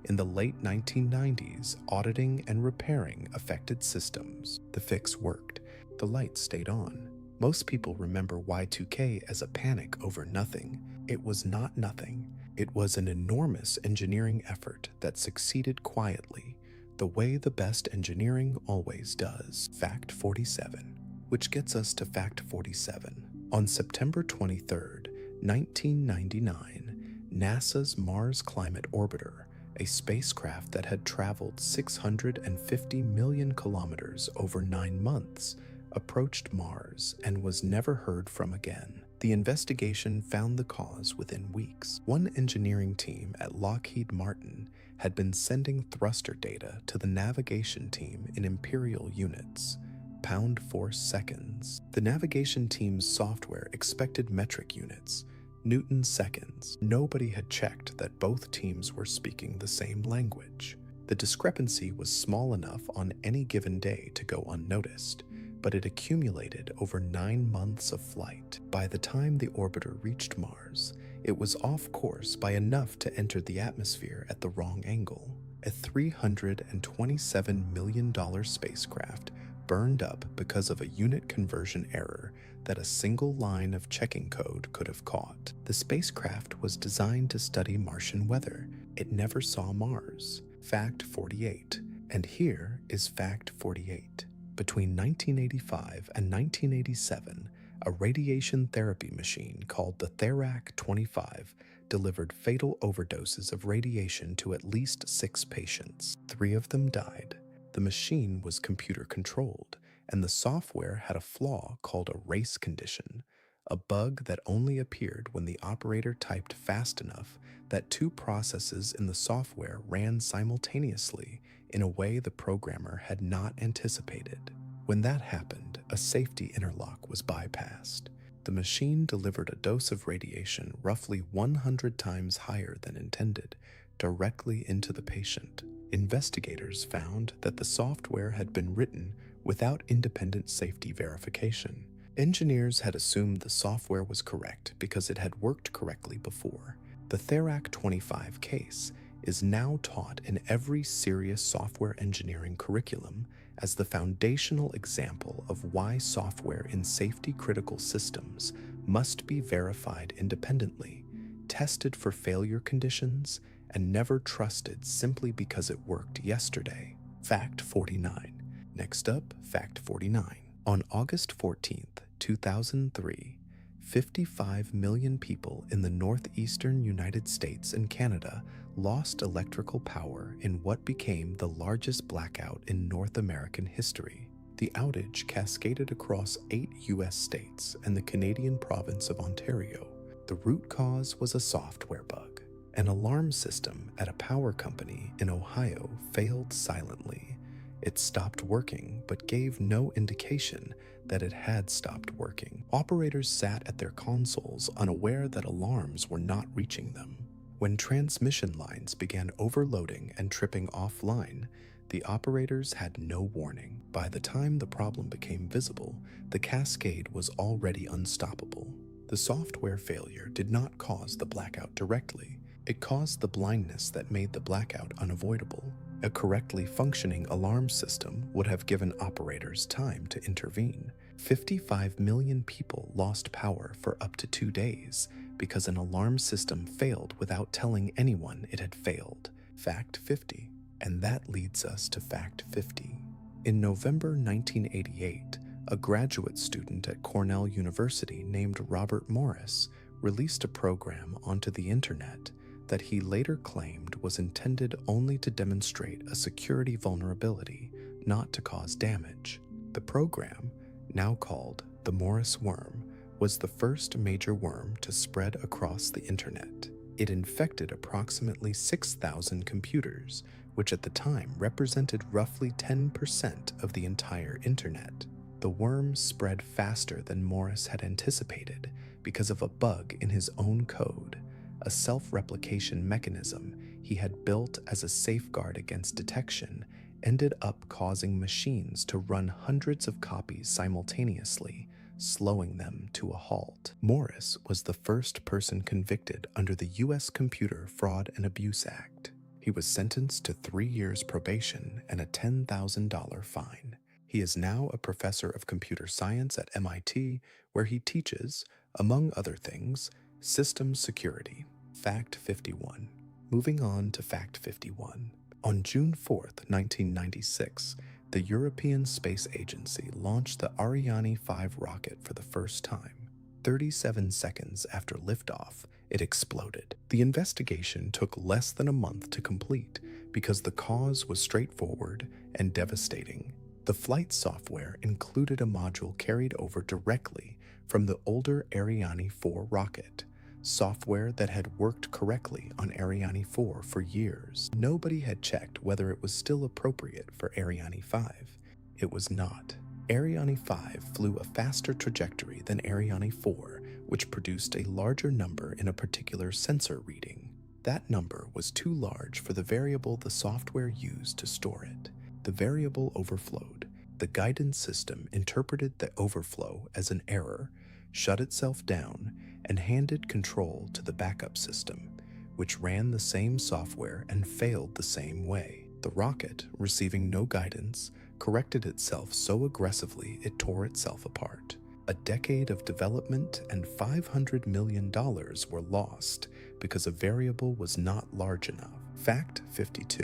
Speaker 1: in the late 1990s auditing and repairing affected systems. The fix worked. The lights stayed on. Most people remember Y2K as a panic over nothing. It was not nothing. It was an enormous engineering effort that succeeded quietly, the way the best engineering always does. Fact 47, which gets us to fact 47. On September 23rd, 1999, NASA's Mars Climate Orbiter, a spacecraft that had traveled 650 million kilometers over 9 months, approached Mars and was never heard from again. The investigation found the cause within weeks. One engineering team at Lockheed Martin had been sending thruster data to the navigation team in imperial units, pound force seconds. The navigation team's software expected metric units, Newton seconds. Nobody had checked that both teams were speaking the same language. The discrepancy was small enough on any given day to go unnoticed, but it accumulated over 9 months of flight. By the time the orbiter reached Mars, it was off course by enough to enter the atmosphere at the wrong angle. A $327 million spacecraft burned up because of a unit conversion error that a single line of checking code could have caught. The spacecraft was designed to study Martian weather. It never saw Mars. Fact 48. And here is fact 48. Between 1985 and 1987, a radiation therapy machine called the Therac-25 delivered fatal overdoses of radiation to at least 6 patients. 3 of them died. The machine was computer-controlled, and the software had a flaw called a race condition, a bug that only appeared when the operator typed fast enough that 2 processes in the software ran simultaneously in a way the programmer had not anticipated. When that happened, a safety interlock was bypassed. The machine delivered a dose of radiation roughly 100 times higher than intended, directly into the patient. Investigators found that the software had been written without independent safety verification. Engineers had assumed the software was correct because it had worked correctly before. The Therac-25 case is now taught in every serious software engineering curriculum as the foundational example of why software in safety-critical systems must be verified independently, tested for failure conditions, and never trusted simply because it worked yesterday. Fact 49. Next up, fact 49. On August 14th, 2003, 55 million people in the northeastern United States and Canada lost electrical power in what became the largest blackout in North American history. The outage cascaded across 8 US states and the Canadian province of Ontario. The root cause was a software bug. An alarm system at a power company in Ohio failed silently. It stopped working but gave no indication that it had stopped working. Operators sat at their consoles unaware that alarms were not reaching them. When transmission lines began overloading and tripping offline, the operators had no warning. By the time the problem became visible, the cascade was already unstoppable. The software failure did not cause the blackout directly. It caused the blindness that made the blackout unavoidable. A correctly functioning alarm system would have given operators time to intervene. 55 million people lost power for up to 2 days because an alarm system failed without telling anyone it had failed. Fact 50. And that leads us to Fact 50. In November 1988, a graduate student at Cornell University named Robert Morris released a program onto the internet that he later claimed was intended only to demonstrate a security vulnerability, not to cause damage. The program, now called the Morris worm, was the first major worm to spread across the internet. It infected approximately 6,000 computers, which at the time represented roughly 10% of the entire internet. The worm spread faster than Morris had anticipated because of a bug in his own code, a self-replication mechanism he had built as a safeguard against detection ended up causing machines to run hundreds of copies simultaneously, slowing them to a halt. Morris was the first person convicted under the U.S. Computer Fraud and Abuse Act. He was sentenced to 3 years probation and a $10,000 fine. He is now a professor of computer science at MIT, where he teaches, among other things, systems security. Fact 51. Moving on to Fact 51. On June 4th, 1996, the European Space Agency launched the Ariane 5 rocket for the first time. 37 seconds after liftoff, it exploded. The investigation took less than a month to complete because the cause was straightforward and devastating. The flight software included a module carried over directly from the older Ariane 4 rocket, software that had worked correctly on Ariane 4 for years. Nobody had checked whether it was still appropriate for Ariane 5. It was not. Ariane 5 flew a faster trajectory than Ariane 4, which produced a larger number in a particular sensor reading. That number was too large for the variable the software used to store it. The variable overflowed. The guidance system interpreted the overflow as an error, shut itself down, and handed control to the backup system, which ran the same software and failed the same way. The rocket, receiving no guidance, corrected itself so aggressively it tore itself apart. A decade of development and $500 million were lost because a variable was not large enough. Fact 52.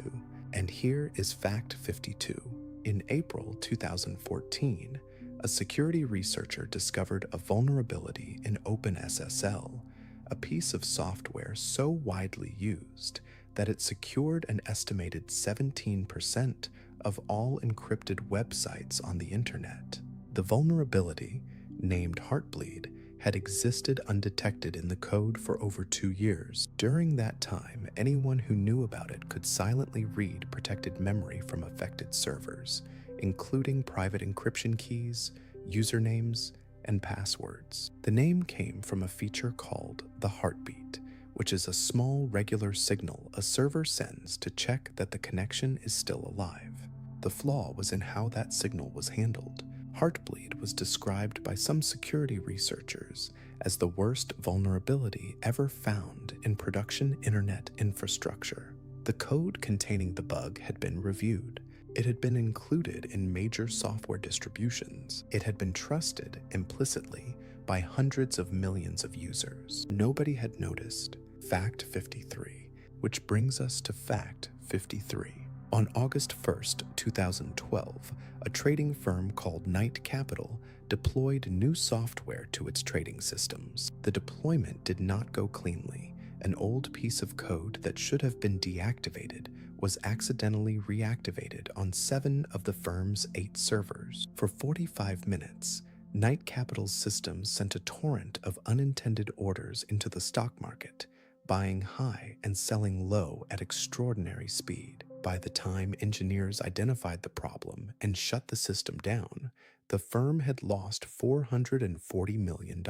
Speaker 1: And here is Fact 52. In April 2014, a security researcher discovered a vulnerability in OpenSSL, a piece of software so widely used that it secured an estimated 17% of all encrypted websites on the internet. The vulnerability, named Heartbleed, had existed undetected in the code for over 2 years. During that time, anyone who knew about it could silently read protected memory from affected servers, including private encryption keys, usernames, and passwords. The name came from a feature called the heartbeat, which is a small regular signal a server sends to check that the connection is still alive. The flaw was in how that signal was handled. Heartbleed was described by some security researchers as the worst vulnerability ever found in production internet infrastructure. The code containing the bug had been reviewed. It had been included in major software distributions. It had been trusted implicitly by hundreds of millions of users. Nobody had noticed. Fact 53, which brings us to Fact 53. On August 1st, 2012, a trading firm called Knight Capital deployed new software to its trading systems. The deployment did not go cleanly, An old piece of code that should have been deactivated was accidentally reactivated on 7 of the firm's 8 servers. For 45 minutes, Knight Capital's systems sent a torrent of unintended orders into the stock market, buying high and selling low at extraordinary speed. By the time engineers identified the problem and shut the system down, the firm had lost $440 million.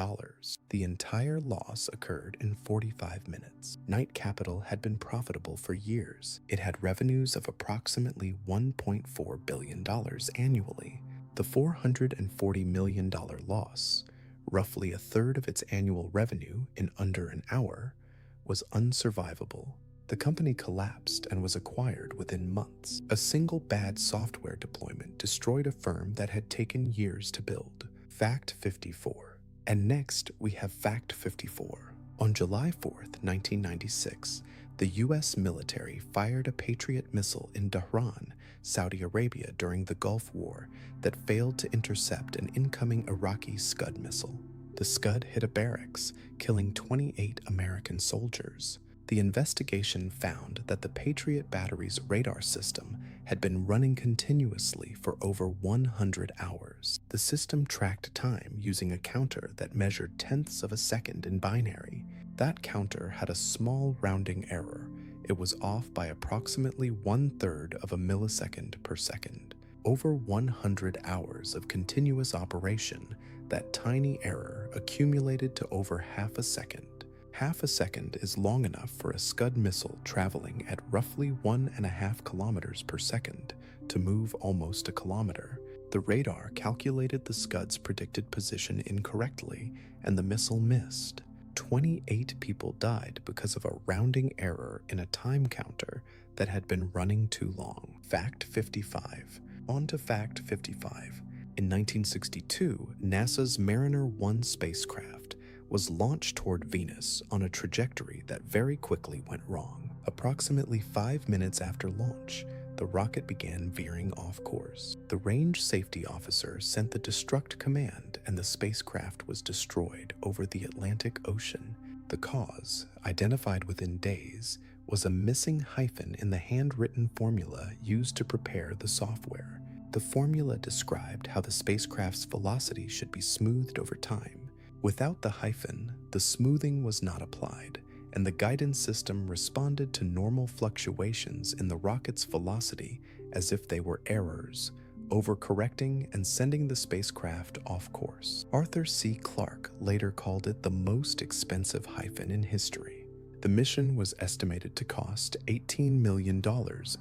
Speaker 1: The entire loss occurred in 45 minutes. Knight Capital had been profitable for years. It had revenues of approximately $1.4 billion annually. The $440 million loss, roughly a third of its annual revenue in under an hour, was unsurvivable. The company collapsed and was acquired within months. A single bad software deployment destroyed a firm that had taken years to build. Fact 54. And next, we have Fact 54. On July 4th, 1996, the U.S. military fired a Patriot missile in Dhahran, Saudi Arabia during the Gulf War that failed to intercept an incoming Iraqi Scud missile. The Scud hit a barracks, killing 28 American soldiers. The investigation found that the Patriot battery's radar system had been running continuously for over 100 hours. The system tracked time using a counter that measured tenths of a second in binary. That counter had a small rounding error. It was off by approximately 1/3 of a millisecond per second. Over 100 hours of continuous operation, that tiny error accumulated to over half a second. Half a second is long enough for a Scud missile traveling at roughly 1.5 kilometers per second to move almost a kilometer. The radar calculated the Scud's predicted position incorrectly, and the missile missed. 28 people died because of a rounding error in a time counter that had been running too long. Fact 55. On to Fact 55. In 1962, NASA's Mariner 1 spacecraft was launched toward Venus on a trajectory that very quickly went wrong. Approximately 5 minutes after launch, the rocket began veering off course. The range safety officer sent the destruct command and the spacecraft was destroyed over the Atlantic Ocean. The cause, identified within days, was a missing hyphen in the handwritten formula used to prepare the software. The formula described how the spacecraft's velocity should be smoothed over time. Without the hyphen, the smoothing was not applied, and the guidance system responded to normal fluctuations in the rocket's velocity as if they were errors, overcorrecting and sending the spacecraft off course. Arthur C. Clarke later called it the most expensive hyphen in history. The mission was estimated to cost $18 million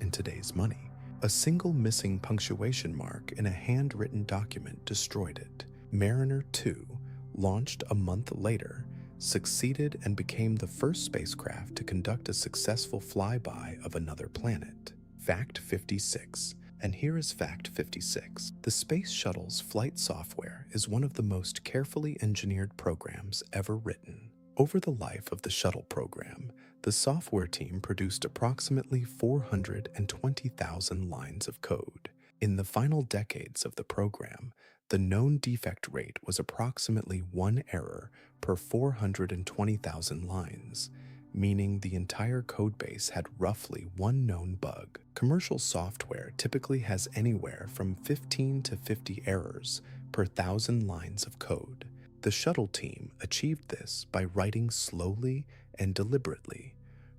Speaker 1: in today's money. A single missing punctuation mark in a handwritten document destroyed it. Mariner 2, launched a month later, succeeded and became the first spacecraft to conduct a successful flyby of another planet. Fact 56. And here is Fact 56. The Space Shuttle's flight software is one of the most carefully engineered programs ever written. Over the life of the shuttle program, the software team produced approximately 420,000 lines of code. In the final decades of the program, the known defect rate was approximately 1 error per 420,000 lines, meaning the entire codebase had roughly 1 known bug. Commercial software typically has anywhere from 15 to 50 errors per 1,000 lines of code. The shuttle team achieved this by writing slowly and deliberately,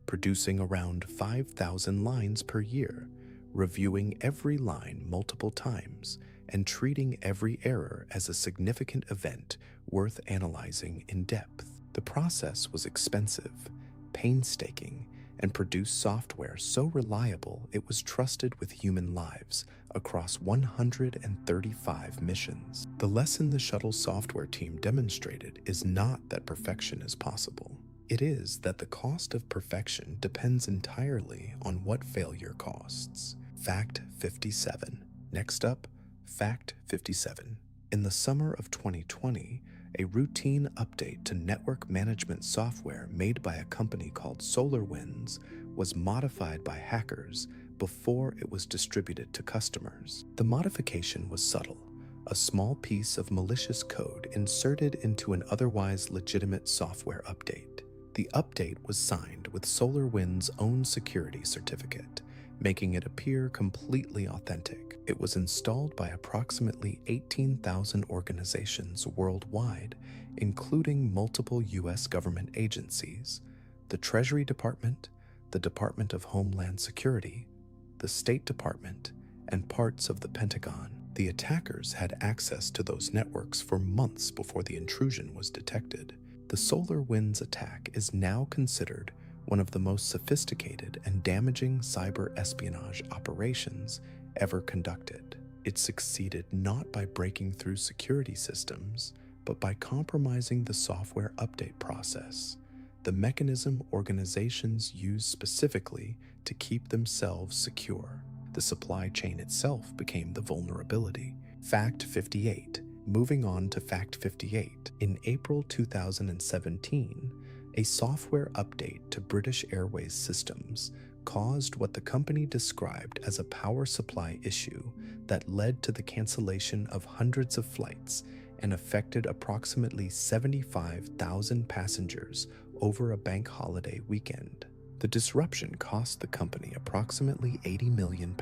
Speaker 1: producing around 5,000 lines per year, reviewing every line multiple times, and treating every error as a significant event worth analyzing in depth. The process was expensive, painstaking, and produced software so reliable it was trusted with human lives across 135 missions. The lesson the shuttle software team demonstrated is not that perfection is possible. It is that the cost of perfection depends entirely on what failure costs. Fact 57. Next up, Fact 57. In the summer of 2020, a routine update to network management software made by a company called SolarWinds was modified by hackers before it was distributed to customers. The modification was subtle, a small piece of malicious code inserted into an otherwise legitimate software update. The update was signed with SolarWinds' own security certificate, making it appear completely authentic. It was installed by approximately 18,000 organizations worldwide, including multiple U.S. government agencies, the Treasury Department, the Department of Homeland Security, the State Department, and parts of the Pentagon. The attackers had access to those networks for months before the intrusion was detected. The SolarWinds attack is now considered one of the most sophisticated and damaging cyber espionage operations ever conducted. It succeeded not by breaking through security systems, but by compromising the software update process, the mechanism organizations use specifically to keep themselves secure. The supply chain itself became the vulnerability. Fact 58. Moving on to Fact 58. In April 2017, a software update to British Airways systems caused what the company described as a power supply issue that led to the cancellation of hundreds of flights and affected approximately 75,000 passengers over a bank holiday weekend. The disruption cost the company approximately £80 million.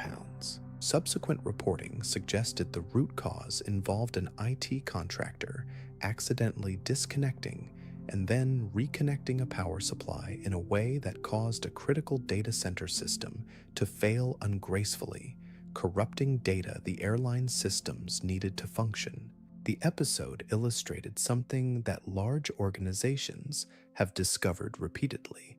Speaker 1: Subsequent reporting suggested the root cause involved an IT contractor accidentally disconnecting and then reconnecting a power supply in a way that caused a critical data center system to fail ungracefully, corrupting data the airline systems needed to function. The episode illustrated something that large organizations have discovered repeatedly,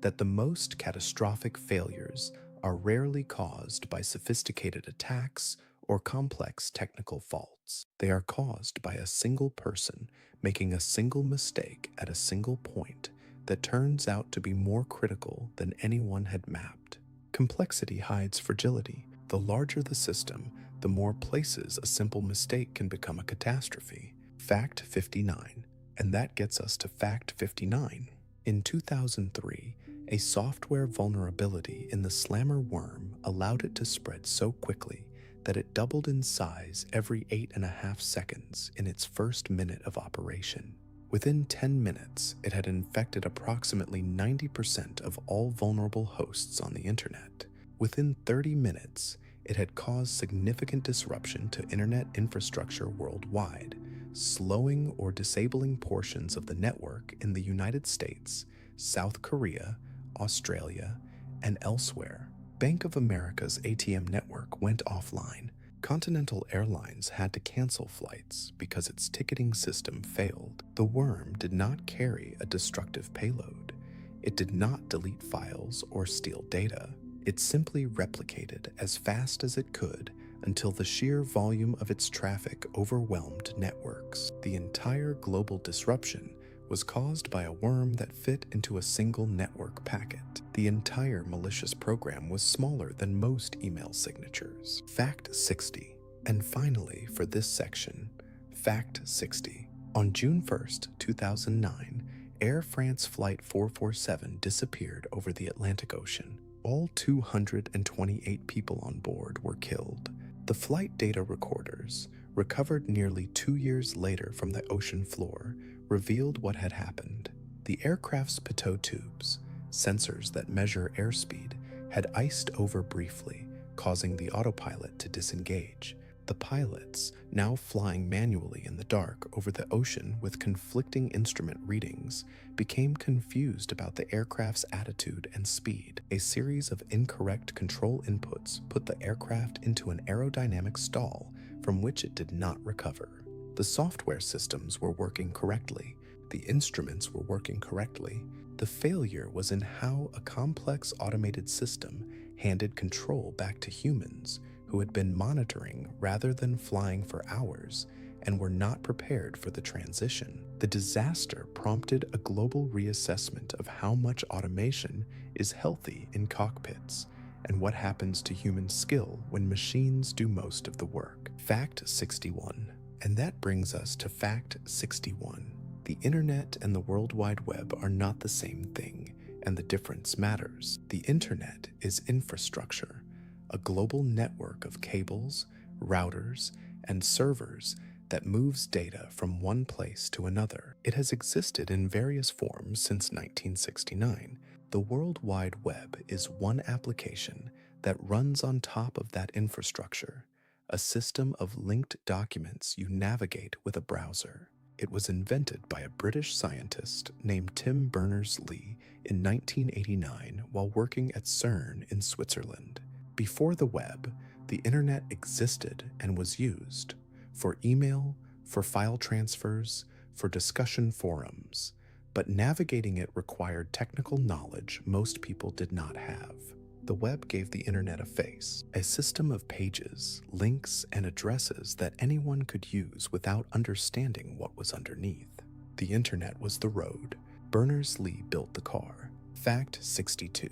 Speaker 1: that the most catastrophic failures are rarely caused by sophisticated attacks or complex technical faults. They are caused by a single person making a single mistake at a single point that turns out to be more critical than anyone had mapped. Complexity hides fragility. The larger the system, the more places a simple mistake can become a catastrophe. Fact 59. And that gets us to Fact 59. In 2003, a software vulnerability in the Slammer worm allowed it to spread so quickly that it doubled in size every 8.5 seconds in its first minute of operation. Within 10 minutes, it had infected approximately 90% of all vulnerable hosts on the internet. Within 30 minutes, it had caused significant disruption to internet infrastructure worldwide, slowing or disabling portions of the network in the United States, South Korea, Australia, and elsewhere. Bank of America's ATM network went offline. Continental Airlines had to cancel flights because its ticketing system failed. The worm did not carry a destructive payload. It did not delete files or steal data. It simply replicated as fast as it could until the sheer volume of its traffic overwhelmed networks. The entire global disruption was caused by a worm that fit into a single network packet. The entire malicious program was smaller than most email signatures. Fact 60. And finally, for this section, Fact 60. On June 1st, 2009, Air France Flight 447 disappeared over the Atlantic Ocean. All 228 people on board were killed. The flight data recorders, recovered nearly 2 years later from the ocean floor, revealed what had happened. The aircraft's pitot tubes, sensors that measure airspeed, had iced over briefly, causing the autopilot to disengage. The pilots, now flying manually in the dark over the ocean with conflicting instrument readings, became confused about the aircraft's attitude and speed. A series of incorrect control inputs put the aircraft into an aerodynamic stall from which it did not recover. The software systems were working correctly. The instruments were working correctly. The failure was in how a complex automated system handed control back to humans who had been monitoring rather than flying for hours and were not prepared for the transition. The disaster prompted a global reassessment of how much automation is healthy in cockpits and what happens to human skill when machines do most of the work. Fact 61. And that brings us to Fact 61. The internet and the World Wide Web are not the same thing, and the difference matters. The internet is infrastructure, a global network of cables, routers, and servers that moves data from one place to another. It has existed in various forms since 1969. The World Wide Web is one application that runs on top of that infrastructure, a system of linked documents you navigate with a browser. It was invented by a British scientist named Tim Berners-Lee in 1989 while working at CERN in Switzerland. Before the web, the internet existed and was used for email, for file transfers, for discussion forums, but navigating it required technical knowledge most people did not have. The web gave the internet a face, a system of pages, links, and addresses that anyone could use without understanding what was underneath. The internet was the road. Berners-Lee built the car. Fact 62.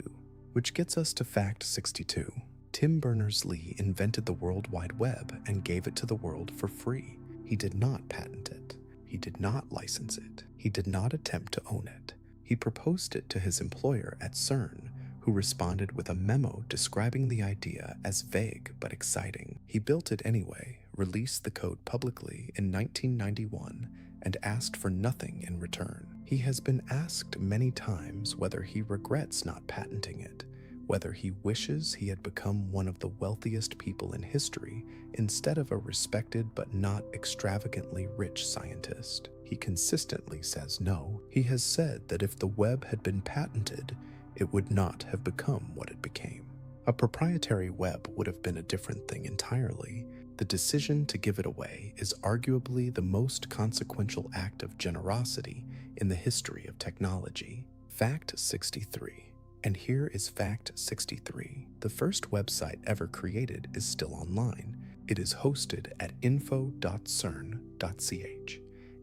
Speaker 1: Which gets us to Fact 62. Tim Berners-Lee invented the World Wide Web and gave it to the world for free. He did not patent it. He did not license it. He did not attempt to own it. He proposed it to his employer at CERN, who responded with a memo describing the idea as vague but exciting. He built it anyway, released the code publicly in 1991, and asked for nothing in return. He has been asked many times whether he regrets not patenting it, whether he wishes he had become one of the wealthiest people in history instead of a respected but not extravagantly rich scientist. He consistently says no. He has said that if the web had been patented, it would not have become what it became. A proprietary web would have been a different thing entirely. The decision to give it away is arguably the most consequential act of generosity in the history of technology. Fact 63. And here is Fact 63. The first website ever created is still online. It is hosted at info.cern.ch,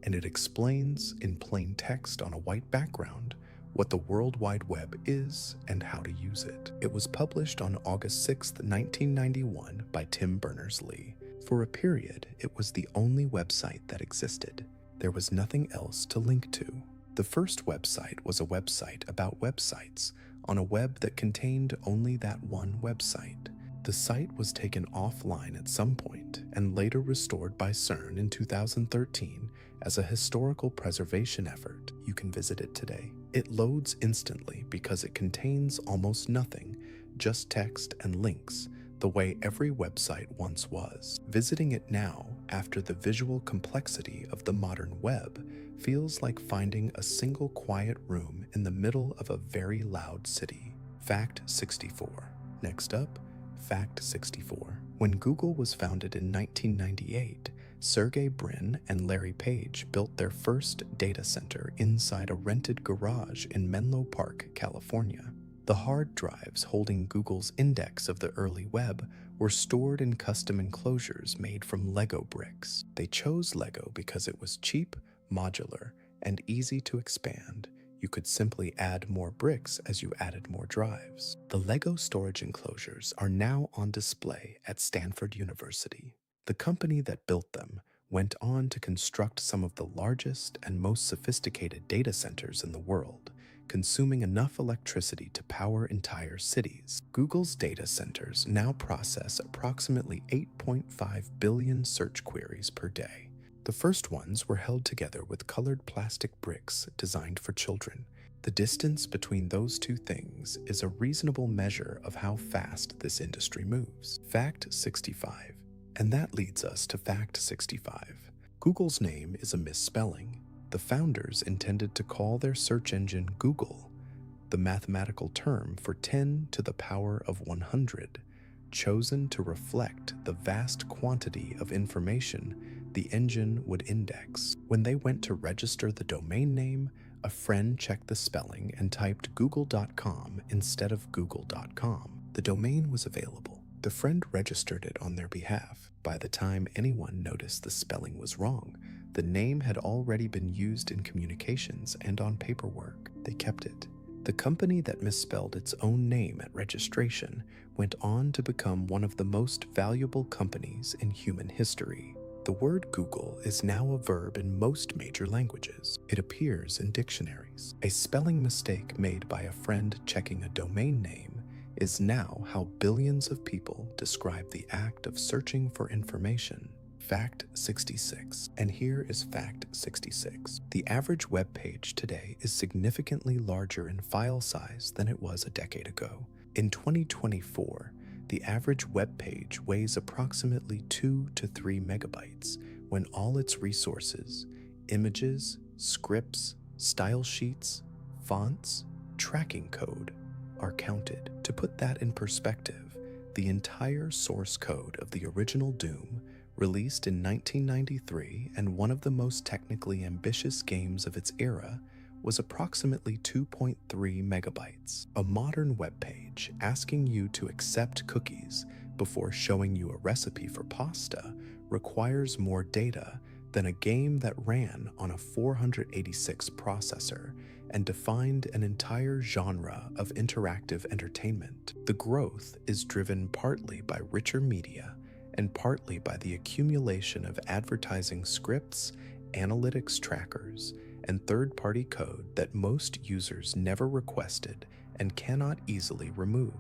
Speaker 1: and it explains in plain text on a white background what the World Wide Web is and how to use it. It was published on August 6, 1991 by Tim Berners-Lee. For a period, it was the only website that existed. There was nothing else to link to. The first website was a website about websites on a web that contained only that one website. The site was taken offline at some point and later restored by CERN in 2013 as a historical preservation effort. You can visit it today. It loads instantly because it contains almost nothing, just text and links, the way every website once was. Visiting it now, after the visual complexity of the modern web, feels like finding a single quiet room in the middle of a very loud city. Fact 64. Next up, Fact 64. When Google was founded in 1998, Sergey Brin and Larry Page built their first data center inside a rented garage in Menlo Park, California. The hard drives holding Google's index of the early web were stored in custom enclosures made from Lego bricks. They chose Lego because it was cheap, modular, and easy to expand. You could simply add more bricks as you added more drives. The Lego storage enclosures are now on display at Stanford University. The company that built them went on to construct some of the largest and most sophisticated data centers in the world, consuming enough electricity to power entire cities. Google's data centers now process approximately 8.5 billion search queries per day. The first ones were held together with colored plastic bricks designed for children. The distance between those two things is a reasonable measure of how fast this industry moves. Fact 65. And that leads us to Fact 65. Google's name is a misspelling. The founders intended to call their search engine Google, the mathematical term for 10 to the power of 100, chosen to reflect the vast quantity of information the engine would index. When they went to register the domain name, a friend checked the spelling and typed google.com instead of google.com. The domain was available. The friend registered it on their behalf. By the time anyone noticed the spelling was wrong, the name had already been used in communications and on paperwork. They kept it. The company that misspelled its own name at registration went on to become one of the most valuable companies in human history. The word Google is now a verb in most major languages. It appears in dictionaries. A spelling mistake made by a friend checking a domain name is now how billions of people describe the act of searching for information. Fact 66. And here is Fact 66. The average web page today is significantly larger in file size than it was a decade ago. In 2024, the average web page weighs approximately 2 to 3 megabytes when all its resources, images, scripts, style sheets, fonts, tracking code, are counted. To put that in perspective, the entire source code of the original Doom, released in 1993 and one of the most technically ambitious games of its era, was approximately 2.3 megabytes. A modern web page asking you to accept cookies before showing you a recipe for pasta requires more data than a game that ran on a 486 processor and defined an entire genre of interactive entertainment. The growth is driven partly by richer media and partly by the accumulation of advertising scripts, analytics trackers, and third-party code that most users never requested and cannot easily remove.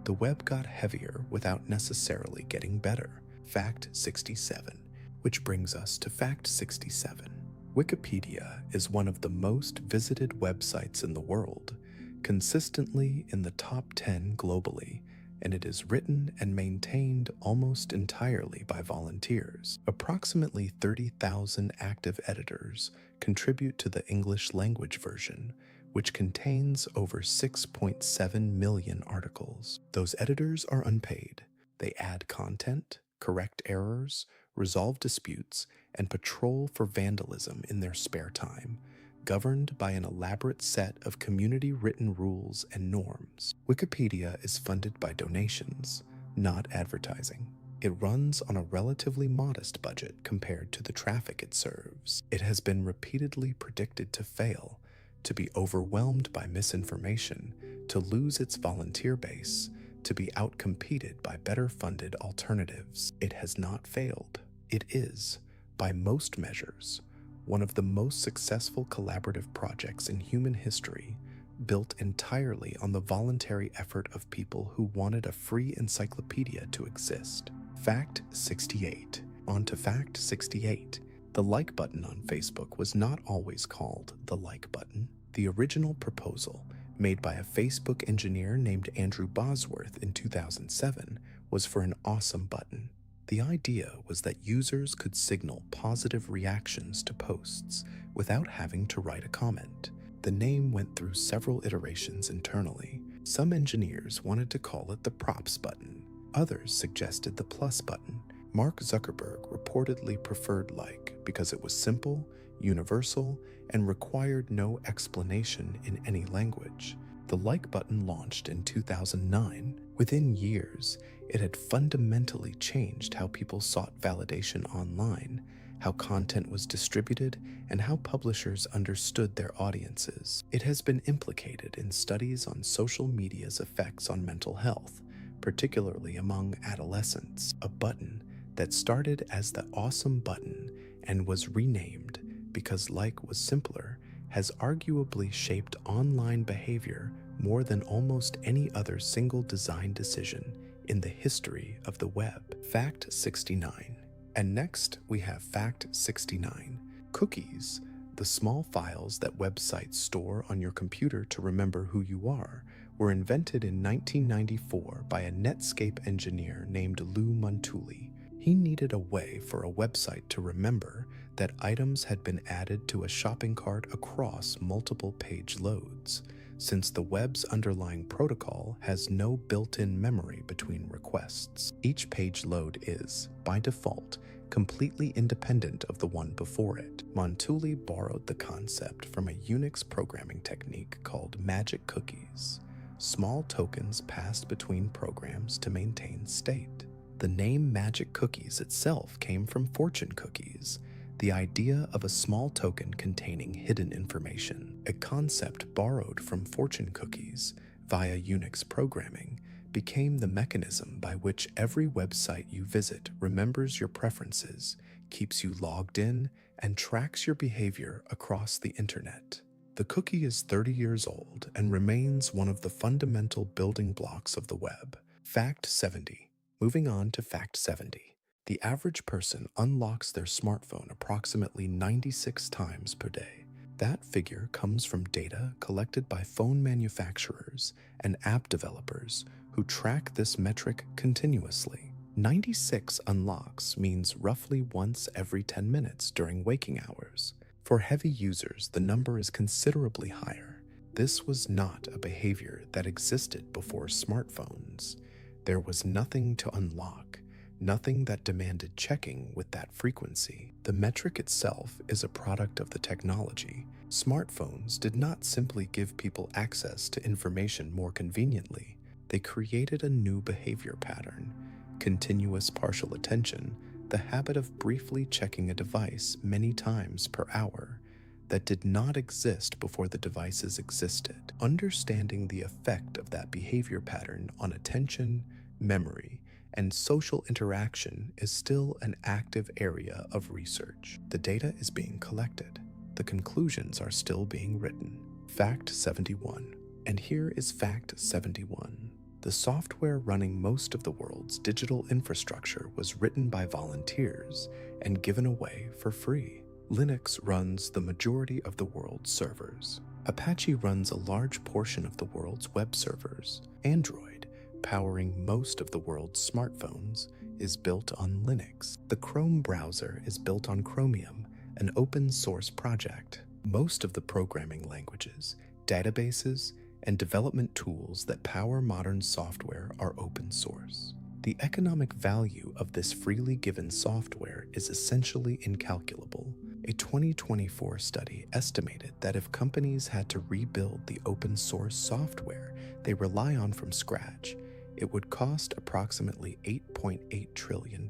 Speaker 1: The web got heavier without necessarily getting better. Fact 67. Which brings us to Fact 67. Wikipedia is one of the most visited websites in the world, consistently in the top 10 globally, and it is written and maintained almost entirely by volunteers. Approximately 30,000 active editors contribute to the English language version, which contains over 6.7 million articles. Those editors are unpaid. They add content, correct errors, resolve disputes, and patrol for vandalism in their spare time, governed by an elaborate set of community-written rules and norms. Wikipedia is funded by donations, not advertising. It runs on a relatively modest budget compared to the traffic it serves. It has been repeatedly predicted to fail, to be overwhelmed by misinformation, to lose its volunteer base, to be outcompeted by better-funded alternatives. It has not failed. It is, by most measures, one of the most successful collaborative projects in human history, built entirely on the voluntary effort of people who wanted a free encyclopedia to exist. Fact 68. On to Fact 68. The like button on Facebook was not always called the like button. The original proposal, made by a Facebook engineer named Andrew Bosworth in 2007, was for an awesome button. The idea was that users could signal positive reactions to posts without having to write a comment. The name went through several iterations internally. Some engineers wanted to call it the props button. Others suggested the plus button. Mark Zuckerberg reportedly preferred like because it was simple, universal, and required no explanation in any language. The like button launched in 2009. Within years, it had fundamentally changed how people sought validation online, how content was distributed, and how publishers understood their audiences. It has been implicated in studies on social media's effects on mental health, particularly among adolescents. A button that started as the awesome button and was renamed because like was simpler has arguably shaped online behavior more than almost any other single design decision in the history of the web. Fact 69. And next, we have Fact 69. Cookies, the small files that websites store on your computer to remember who you are, were invented in 1994 by a Netscape engineer named Lou Montulli. He needed a way for a website to remember that items had been added to a shopping cart across multiple page loads, since the web's underlying protocol has no built-in memory between requests. Each page load is, by default, completely independent of the one before it. Montulli borrowed the concept from a Unix programming technique called magic cookies, small tokens passed between programs to maintain state. The name magic cookies itself came from fortune cookies, the idea of a small token containing hidden information. A concept borrowed from fortune cookies via Unix programming became the mechanism by which every website you visit remembers your preferences, keeps you logged in, and tracks your behavior across the internet. The cookie is 30 years old and remains one of the fundamental building blocks of the web. Fact 70. Moving on to Fact 70. The average person unlocks their smartphone approximately 96 times per day. That figure comes from data collected by phone manufacturers and app developers who track this metric continuously. 96 unlocks means roughly once every 10 minutes during waking hours. For heavy users, the number is considerably higher. This was not a behavior that existed before smartphones. There was nothing to unlock, nothing that demanded checking with that frequency. The metric itself is a product of the technology. Smartphones did not simply give people access to information more conveniently. They created a new behavior pattern: continuous partial attention, the habit of briefly checking a device many times per hour, that did not exist before the devices existed. Understanding the effect of that behavior pattern on attention, memory, and social interaction is still an active area of research. The data is being collected. The conclusions are still being written. Fact 71. And here is Fact 71. The software running most of the world's digital infrastructure was written by volunteers and given away for free. Linux runs the majority of the world's servers. Apache runs a large portion of the world's web servers. Android, powering most of the world's smartphones, is built on Linux. The Chrome browser is built on Chromium, an open-source project. Most of the programming languages, databases, and development tools that power modern software are open source. The economic value of this freely given software is essentially incalculable. A 2024 study estimated that if companies had to rebuild the open source software they rely on from scratch, it would cost approximately $8.8 trillion.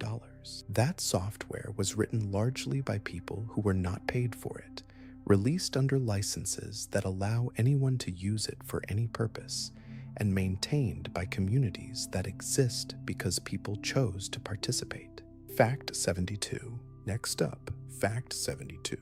Speaker 1: That software was written largely by people who were not paid for it, released under licenses that allow anyone to use it for any purpose, and maintained by communities that exist because people chose to participate. Fact 72. Next up, Fact 72.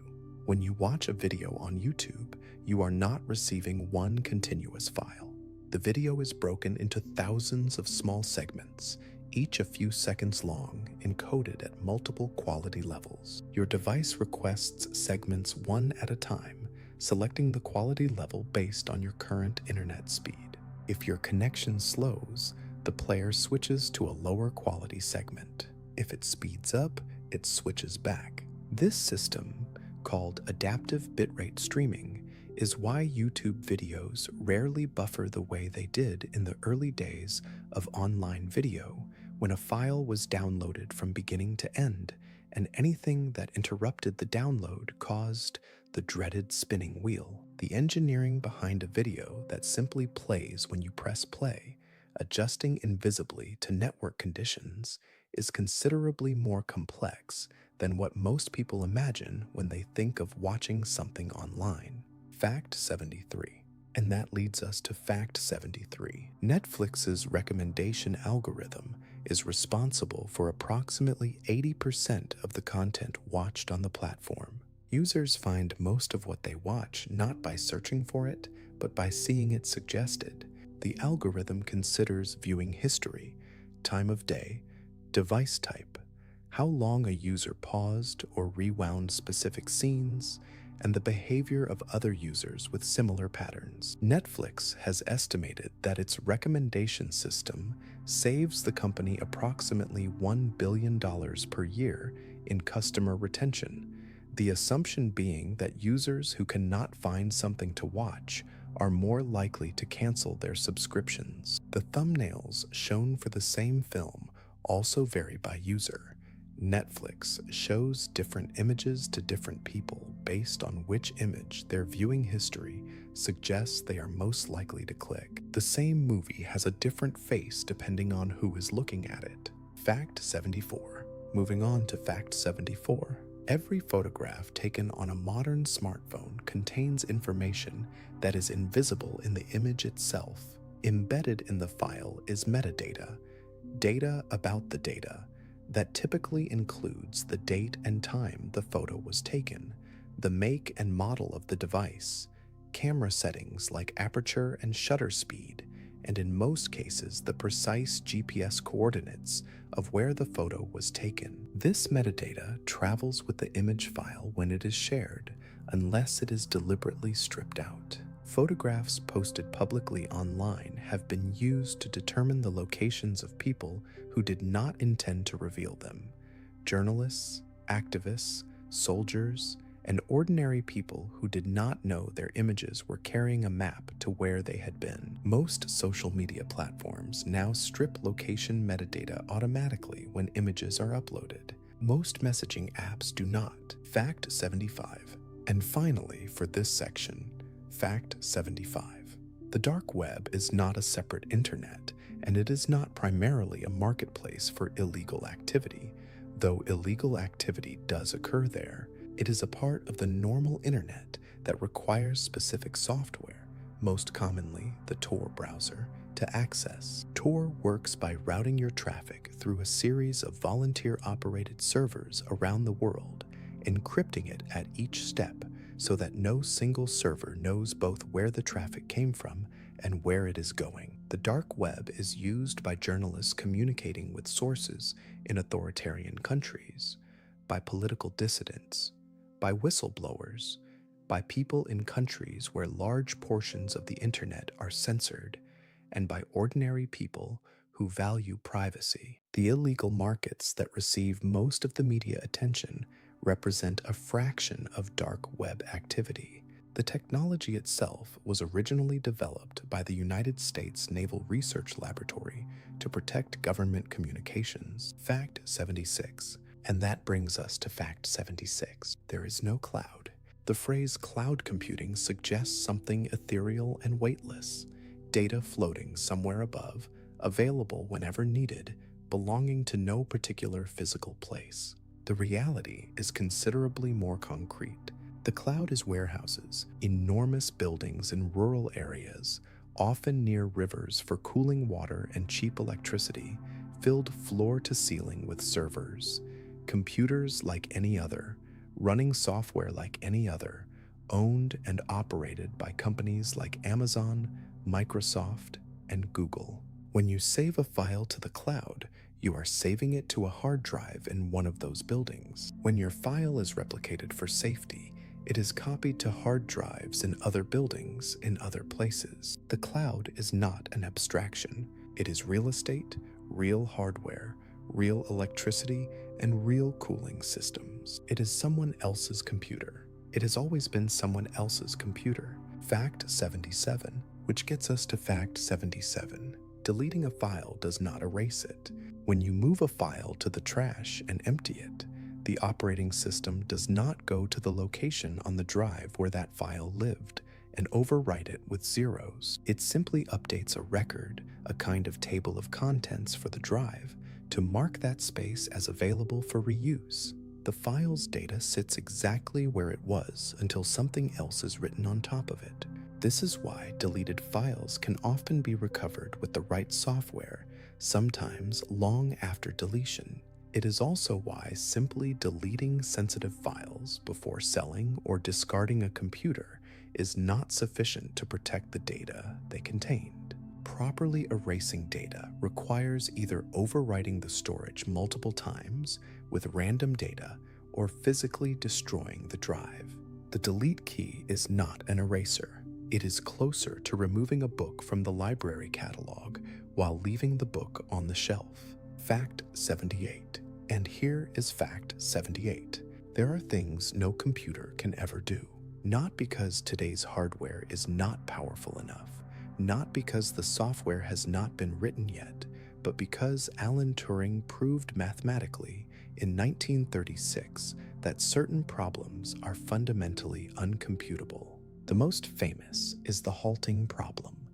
Speaker 1: When you watch a video on YouTube, you are not receiving one continuous file. The video is broken into thousands of small segments, each a few seconds long, encoded at multiple quality levels. Your device requests segments one at a time, selecting the quality level based on your current internet speed. If your connection slows, the player switches to a lower quality segment. If it speeds up, it switches back. This system, called adaptive bitrate streaming, is why YouTube videos rarely buffer the way they did in the early days of online video, when a file was downloaded from beginning to end, and anything that interrupted the download caused the dreaded spinning wheel. The engineering behind a video that simply plays when you press play, adjusting invisibly to network conditions, is considerably more complex than what most people imagine when they think of watching something online. Fact 73. And that leads us to Fact 73. Netflix's recommendation algorithm is responsible for approximately 80% of the content watched on the platform. Users find most of what they watch not by searching for it, but by seeing it suggested. The algorithm considers viewing history, time of day, device type, how long a user paused or rewound specific scenes, and the behavior of other users with similar patterns. Netflix has estimated that its recommendation system saves the company approximately $1 billion per year in customer retention, the assumption being that users who cannot find something to watch are more likely to cancel their subscriptions. The thumbnails shown for the same film also vary by user. Netflix shows different images to different people based on which image their viewing history suggests they are most likely to click. The same movie has a different face depending on who is looking at it. Fact 74. Moving on to Fact 74. Every photograph taken on a modern smartphone contains information that is invisible in the image itself. Embedded in the file is metadata, data about the data, that typically includes the date and time the photo was taken, the make and model of the device, camera settings like aperture and shutter speed, and in most cases the precise GPS coordinates of where the photo was taken. This metadata travels with the image file when it is shared, unless it is deliberately stripped out. Photographs posted publicly online have been used to determine the locations of people who did not intend to reveal them. Journalists, activists, soldiers, and ordinary people who did not know their images were carrying a map to where they had been. Most social media platforms now strip location metadata automatically when images are uploaded. Most messaging apps do not. Fact 75. And finally, for this section, Fact 75. The dark web is not a separate internet, and it is not primarily a marketplace for illegal activity. Though illegal activity does occur there, it is a part of the normal internet that requires specific software, most commonly the Tor browser, to access. Tor works by routing your traffic through a series of volunteer-operated servers around the world, encrypting it at each step so that no single server knows both where the traffic came from and where it is going. The dark web is used by journalists communicating with sources in authoritarian countries, by political dissidents, by whistleblowers, by people in countries where large portions of the internet are censored, and by ordinary people who value privacy. The illegal markets that receive most of the media attention represent a fraction of dark web activity. The technology itself was originally developed by the United States Naval Research Laboratory to protect government communications. Fact 76. And that brings us to Fact 76. There is no cloud. The phrase cloud computing suggests something ethereal and weightless, data floating somewhere above, available whenever needed, belonging to no particular physical place. The reality is considerably more concrete. The cloud is warehouses, enormous buildings in rural areas, often near rivers for cooling water and cheap electricity, filled floor to ceiling with servers, computers like any other, running software like any other, owned and operated by companies like Amazon, Microsoft, and Google. When you save a file to the cloud, you are saving it to a hard drive in one of those buildings. When your file is replicated for safety, it is copied to hard drives in other buildings in other places. The cloud is not an abstraction. It is real estate, real hardware, real electricity, and real cooling systems. It is someone else's computer. It has always been someone else's computer. Fact 77, which gets us to Fact 77. Deleting a file does not erase it. When you move a file to the trash and empty it, the operating system does not go to the location on the drive where that file lived and overwrite it with zeros. It simply updates a record, a kind of table of contents for the drive, to mark that space as available for reuse. The file's data sits exactly where it was until something else is written on top of it. This is why deleted files can often be recovered with the right software, sometimes long after deletion. It is also why simply deleting sensitive files before selling or discarding a computer is not sufficient to protect the data they contained. Properly erasing data requires either overwriting the storage multiple times with random data or physically destroying the drive. The delete key is not an eraser. It is closer to removing a book from the library catalog while leaving the book on the shelf. Fact 78. And here is Fact 78. There are things no computer can ever do. Not because today's hardware is not powerful enough, not because the software has not been written yet, but because Alan Turing proved mathematically in 1936 that certain problems are fundamentally uncomputable. The most famous is the halting problem,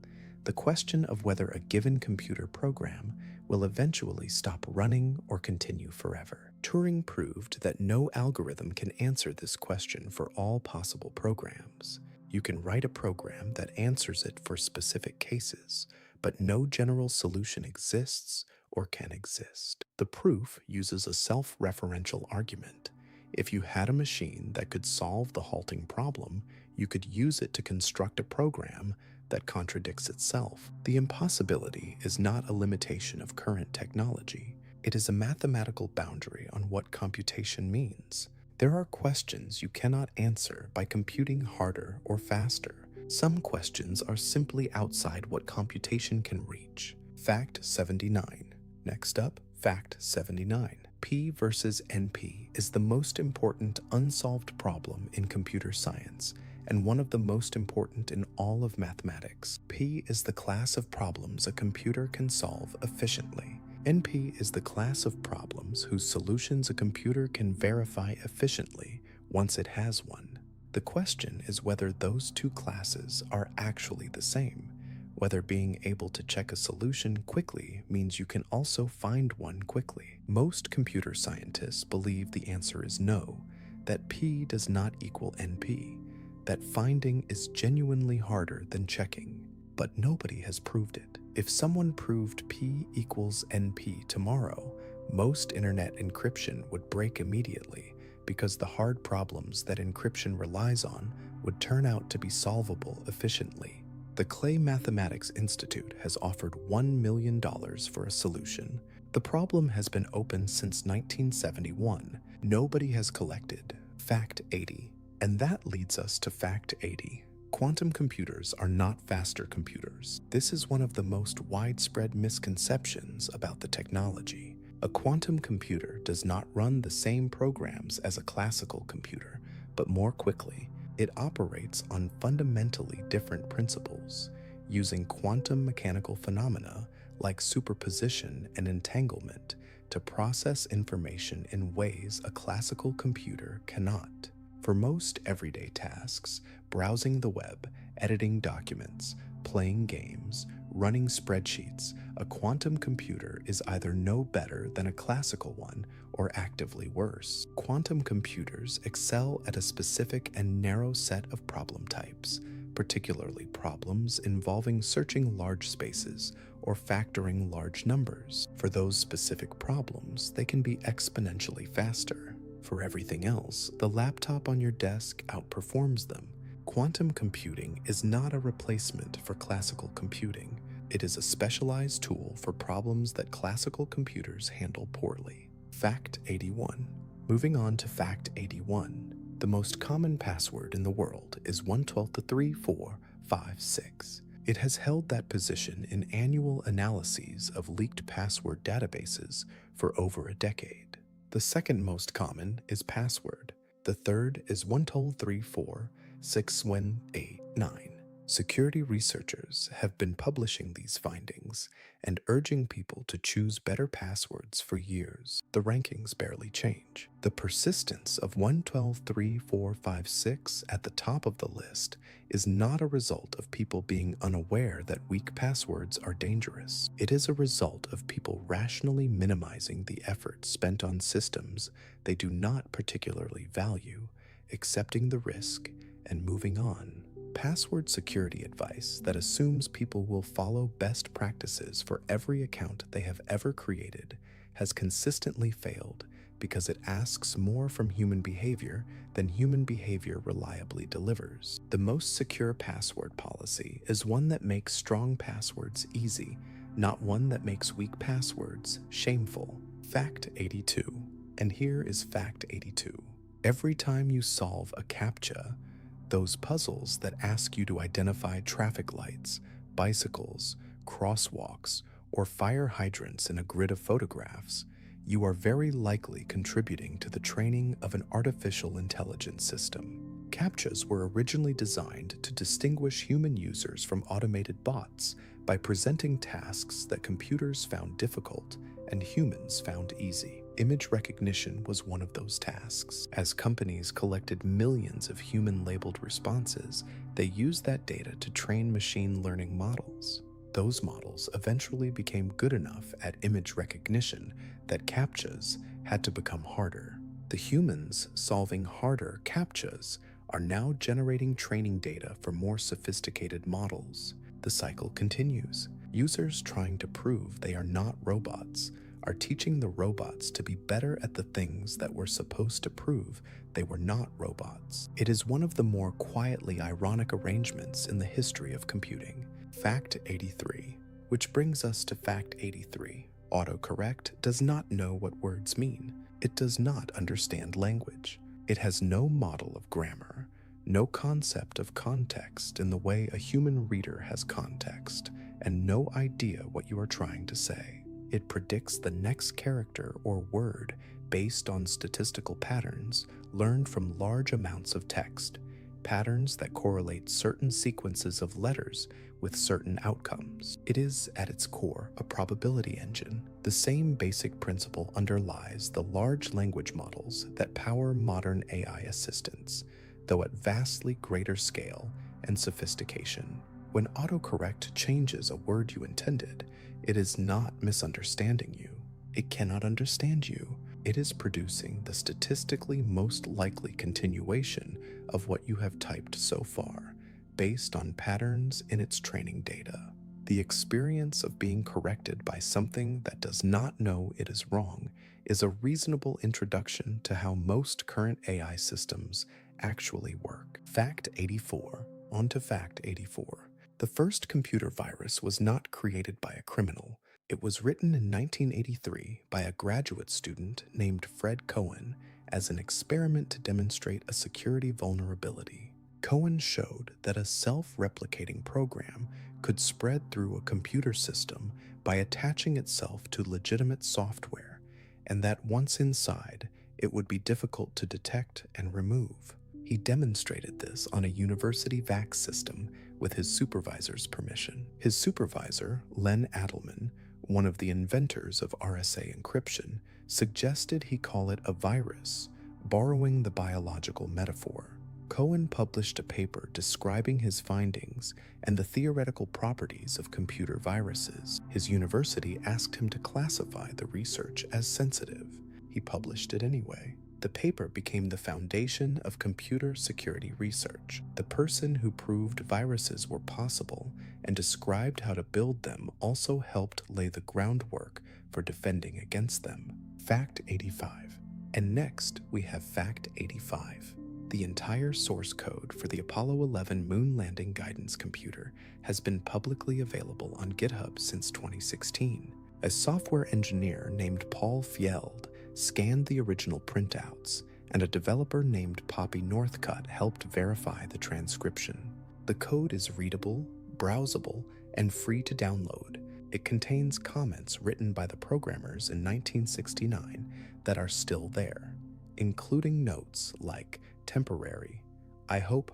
Speaker 1: the question of whether a given computer program will eventually stop running or continue forever. Turing proved that no algorithm can answer this question for all possible programs. You can write a program that answers it for specific cases, but no general solution exists or can exist. The proof uses a self-referential argument. If you had a machine that could solve the halting problem, you could use it to construct a program that contradicts itself. The impossibility is not a limitation of current technology. It is a mathematical boundary on what computation means. There are questions you cannot answer by computing harder or faster. Some questions are simply outside what computation can reach. Fact 79. Next up, Fact 79. P versus NP is the most important unsolved problem in computer science and one of the most important in all of mathematics. P is the class of problems a computer can solve efficiently. NP is the class of problems whose solutions a computer can verify efficiently once it has one. The question is whether those two classes are actually the same, whether being able to check a solution quickly means you can also find one quickly. Most computer scientists believe the answer is no, that P does not equal NP, that finding is genuinely harder than checking. But nobody has proved it. If someone proved P equals NP tomorrow, most internet encryption would break immediately because the hard problems that encryption relies on would turn out to be solvable efficiently. The Clay Mathematics Institute has offered $1 million for a solution. The problem has been open since 1971. Nobody has collected. Fact 80. And that leads us to Fact 80. Quantum computers are not faster computers. This is one of the most widespread misconceptions about the technology. A quantum computer does not run the same programs as a classical computer, but more quickly. It operates on fundamentally different principles, using quantum mechanical phenomena like superposition and entanglement to process information in ways a classical computer cannot. For most everyday tasks, browsing the web, editing documents, playing games, running spreadsheets, a quantum computer is either no better than a classical one or actively worse. Quantum computers excel at a specific and narrow set of problem types, particularly problems involving searching large spaces or factoring large numbers. For those specific problems, they can be exponentially faster. For everything else, the laptop on your desk outperforms them. Quantum computing is not a replacement for classical computing. It is a specialized tool for problems that classical computers handle poorly. Fact 81. Moving on to Fact 81. The most common password in the world is 1123456. It has held that position in annual analyses of leaked password databases for over a decade. The second most common is password. The third is 123461889. Security researchers have been publishing these findings and urging people to choose better passwords for years. The rankings barely change. The persistence of 1123456 at the top of the list is not a result of people being unaware that weak passwords are dangerous. It is a result of people rationally minimizing the effort spent on systems they do not particularly value, accepting the risk, and moving on. Password security advice that assumes people will follow best practices for every account they have ever created has consistently failed because it asks more from human behavior than human behavior reliably delivers. The most secure password policy is one that makes strong passwords easy, not one that makes weak passwords shameful. Fact 82. And here is Fact 82. Every time you solve a CAPTCHA, those puzzles that ask you to identify traffic lights, bicycles, crosswalks, or fire hydrants in a grid of photographs, you are very likely contributing to the training of an artificial intelligence system. CAPTCHAs were originally designed to distinguish human users from automated bots by presenting tasks that computers found difficult and humans found easy. Image recognition was one of those tasks. As companies collected millions of human-labeled responses, they used that data to train machine learning models. Those models eventually became good enough at image recognition that CAPTCHAs had to become harder. The humans solving harder CAPTCHAs are now generating training data for more sophisticated models. The cycle continues. Users trying to prove they are not robots are teaching the robots to be better at the things that were supposed to prove they were not robots. It is one of the more quietly ironic arrangements in the history of computing. Fact 83. Which brings us to fact 83. Autocorrect does not know what words mean. It does not understand language. It has no model of grammar, no concept of context in the way a human reader has context, and no idea what you are trying to say. It predicts the next character or word based on statistical patterns learned from large amounts of text, patterns that correlate certain sequences of letters with certain outcomes. It is, at its core, a probability engine. The same basic principle underlies the large language models that power modern AI assistants, though at vastly greater scale and sophistication. When autocorrect changes a word you intended, it is not misunderstanding you. It cannot understand you. It is producing the statistically most likely continuation of what you have typed so far, based on patterns in its training data. The experience of being corrected by something that does not know it is wrong is a reasonable introduction to how most current AI systems actually work. Fact 84. On to fact 84. The first computer virus was not created by a criminal. It was written in 1983 by a graduate student named Fred Cohen as an experiment to demonstrate a security vulnerability. Cohen showed that a self-replicating program could spread through a computer system by attaching itself to legitimate software, and that once inside, it would be difficult to detect and remove. He demonstrated this on a university VAX system with his supervisor's permission. His supervisor, Len Adelman, one of the inventors of RSA encryption, suggested he call it a virus, borrowing the biological metaphor. Cohen published a paper describing his findings and the theoretical properties of computer viruses. His university asked him to classify the research as sensitive. He published it anyway. The paper became the foundation of computer security research. The person who proved viruses were possible and described how to build them also helped lay the groundwork for defending against them. Fact 85. And next, we have Fact 85. The entire source code for the Apollo 11 moon landing guidance computer has been publicly available on GitHub since 2016. A software engineer named Paul Fjeld scanned the original printouts, and a developer named Poppy Northcutt helped verify the transcription. The code is readable, browsable, and free to download. It contains comments written by the programmers in 1969 that are still there, including notes like temporary, I hope,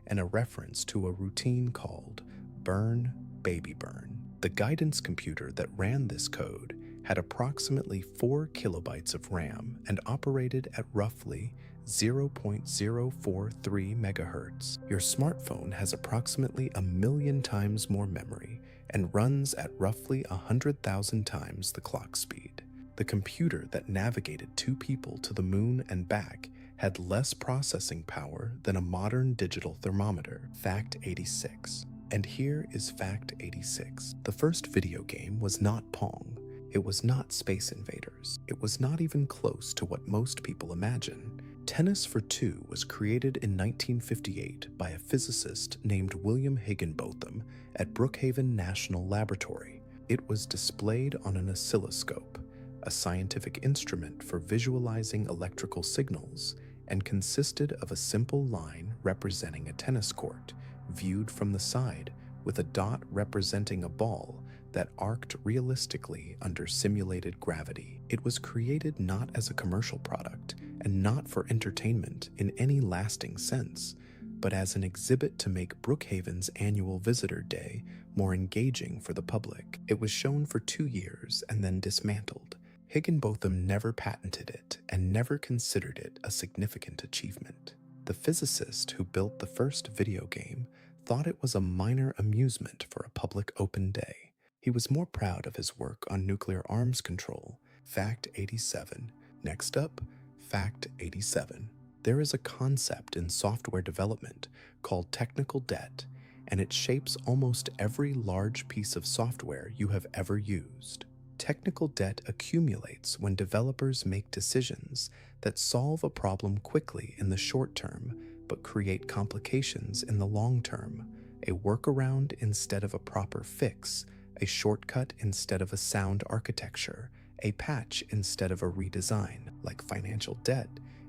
Speaker 1: and a reference to a routine called burn, baby burn. The guidance computer that ran this code had approximately 4 kilobytes of RAM and operated at roughly 0.043 megahertz. Your smartphone has approximately 1,000,000 times more memory and runs at roughly 100,000 times the clock speed. The computer that navigated 2 people to the moon and back had less processing power than a modern digital thermometer. Fact 86. And here is Fact 86. The first video game was not Pong. It was not Space Invaders. It was not even close to what most people imagine. Tennis for Two was created in 1958 by a physicist named William Higginbotham at Brookhaven National Laboratory. It was displayed on an oscilloscope, a scientific instrument for visualizing electrical signals, and consisted of a simple line representing a tennis court, viewed from the side, with a dot representing a ball that arced realistically under simulated gravity. It was created not as a commercial product and not for entertainment in any lasting sense, but as an exhibit to make Brookhaven's annual Visitor Day more engaging for the public. It was shown for 2 years and then dismantled. Higginbotham never patented it and never considered it a significant achievement. The physicist who built the first video game thought it was a minor amusement for a public open day. He was more proud of his work on nuclear arms control. Fact 87. Next up, Fact 87. There is a concept in software development called technical debt, and it shapes almost every large piece of software you have ever used. Technical debt accumulates when developers make decisions that solve a problem quickly in the short term but create complications in the long term. A workaround instead of a proper fix, a shortcut instead of a sound architecture, a patch instead of a redesign. Like financial debt,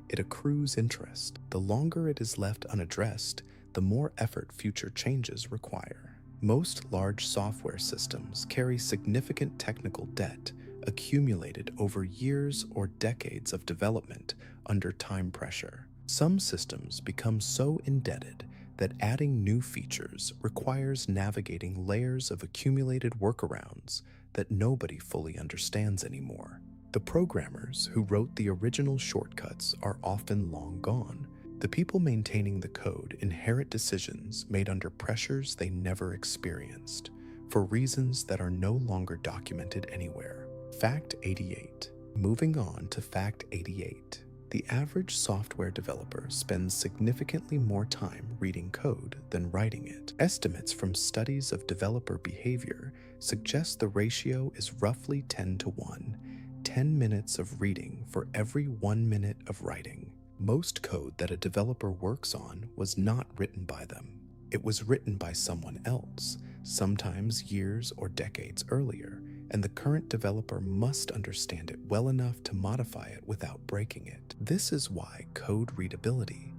Speaker 1: it accrues interest. The longer it is left unaddressed, the more effort future changes require. Most large software systems carry significant technical debt accumulated over years or decades of development under time pressure. Some systems become so indebted that adding new features requires navigating layers of accumulated workarounds that nobody fully understands anymore. The programmers who wrote the original shortcuts are often long gone. The people maintaining the code inherit decisions made under pressures they never experienced, for reasons that are no longer documented anywhere. Fact 88. Moving on to Fact 88. The average software developer spends significantly more time reading code than writing it. Estimates from studies of developer behavior suggest the ratio is roughly 10 to 1, 10 minutes of reading for every 1 minute of writing. Most code that a developer works on was not written by them. It was written by someone else, sometimes years or decades earlier, and the current developer must understand it well enough to modify it without breaking it. This is why code readability,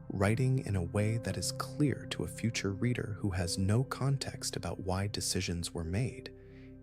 Speaker 1: writing in a way that is clear to a future reader who has no context about why decisions were made,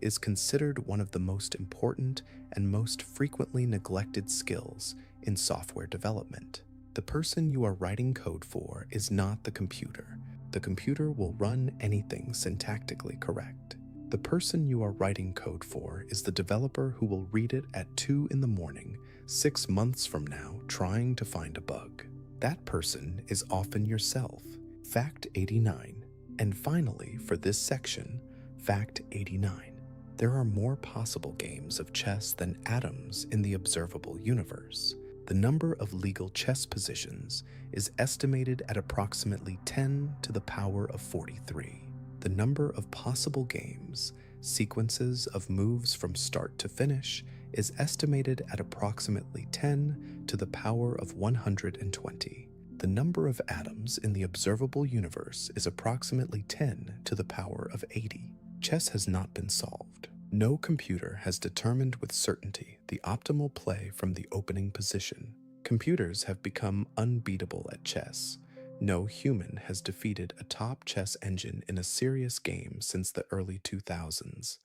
Speaker 1: is considered one of the most important and most frequently neglected skills in software development. The person you are writing code for is not the computer. The computer will run anything syntactically correct. The person you are writing code for is the developer who will read it at 2 in the morning, 6 months from now, trying to find a bug. That person is often yourself. Fact 89. And finally, for this section, Fact 89. There are more possible games of chess than atoms in the observable universe. The number of legal chess positions is estimated at approximately 10 to the power of 43. The number of possible games, sequences of moves from start to finish, is estimated at approximately 10 to the power of 120. The number of atoms in the observable universe is approximately 10 to the power of 80. Chess has not been solved. No computer has determined with certainty the optimal play from the opening position. Computers have become unbeatable at chess. No human has defeated a top chess engine in a serious game since the early 2000s.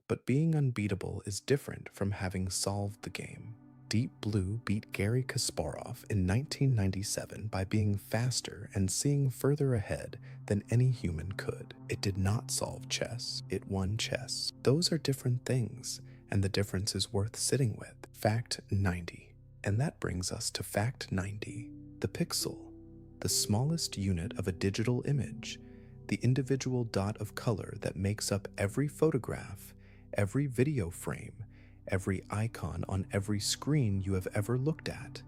Speaker 1: But being unbeatable is different from having solved the game. Deep Blue beat Garry Kasparov in 1997 by being faster and seeing further ahead than any human could. It did not solve chess, it won chess. Those are different things, and the difference is worth sitting with. Fact 90. And that brings us to Fact 90. The pixel, the smallest unit of a digital image, the individual dot of color that makes up every photograph, every video frame, every icon on every screen you have ever looked at,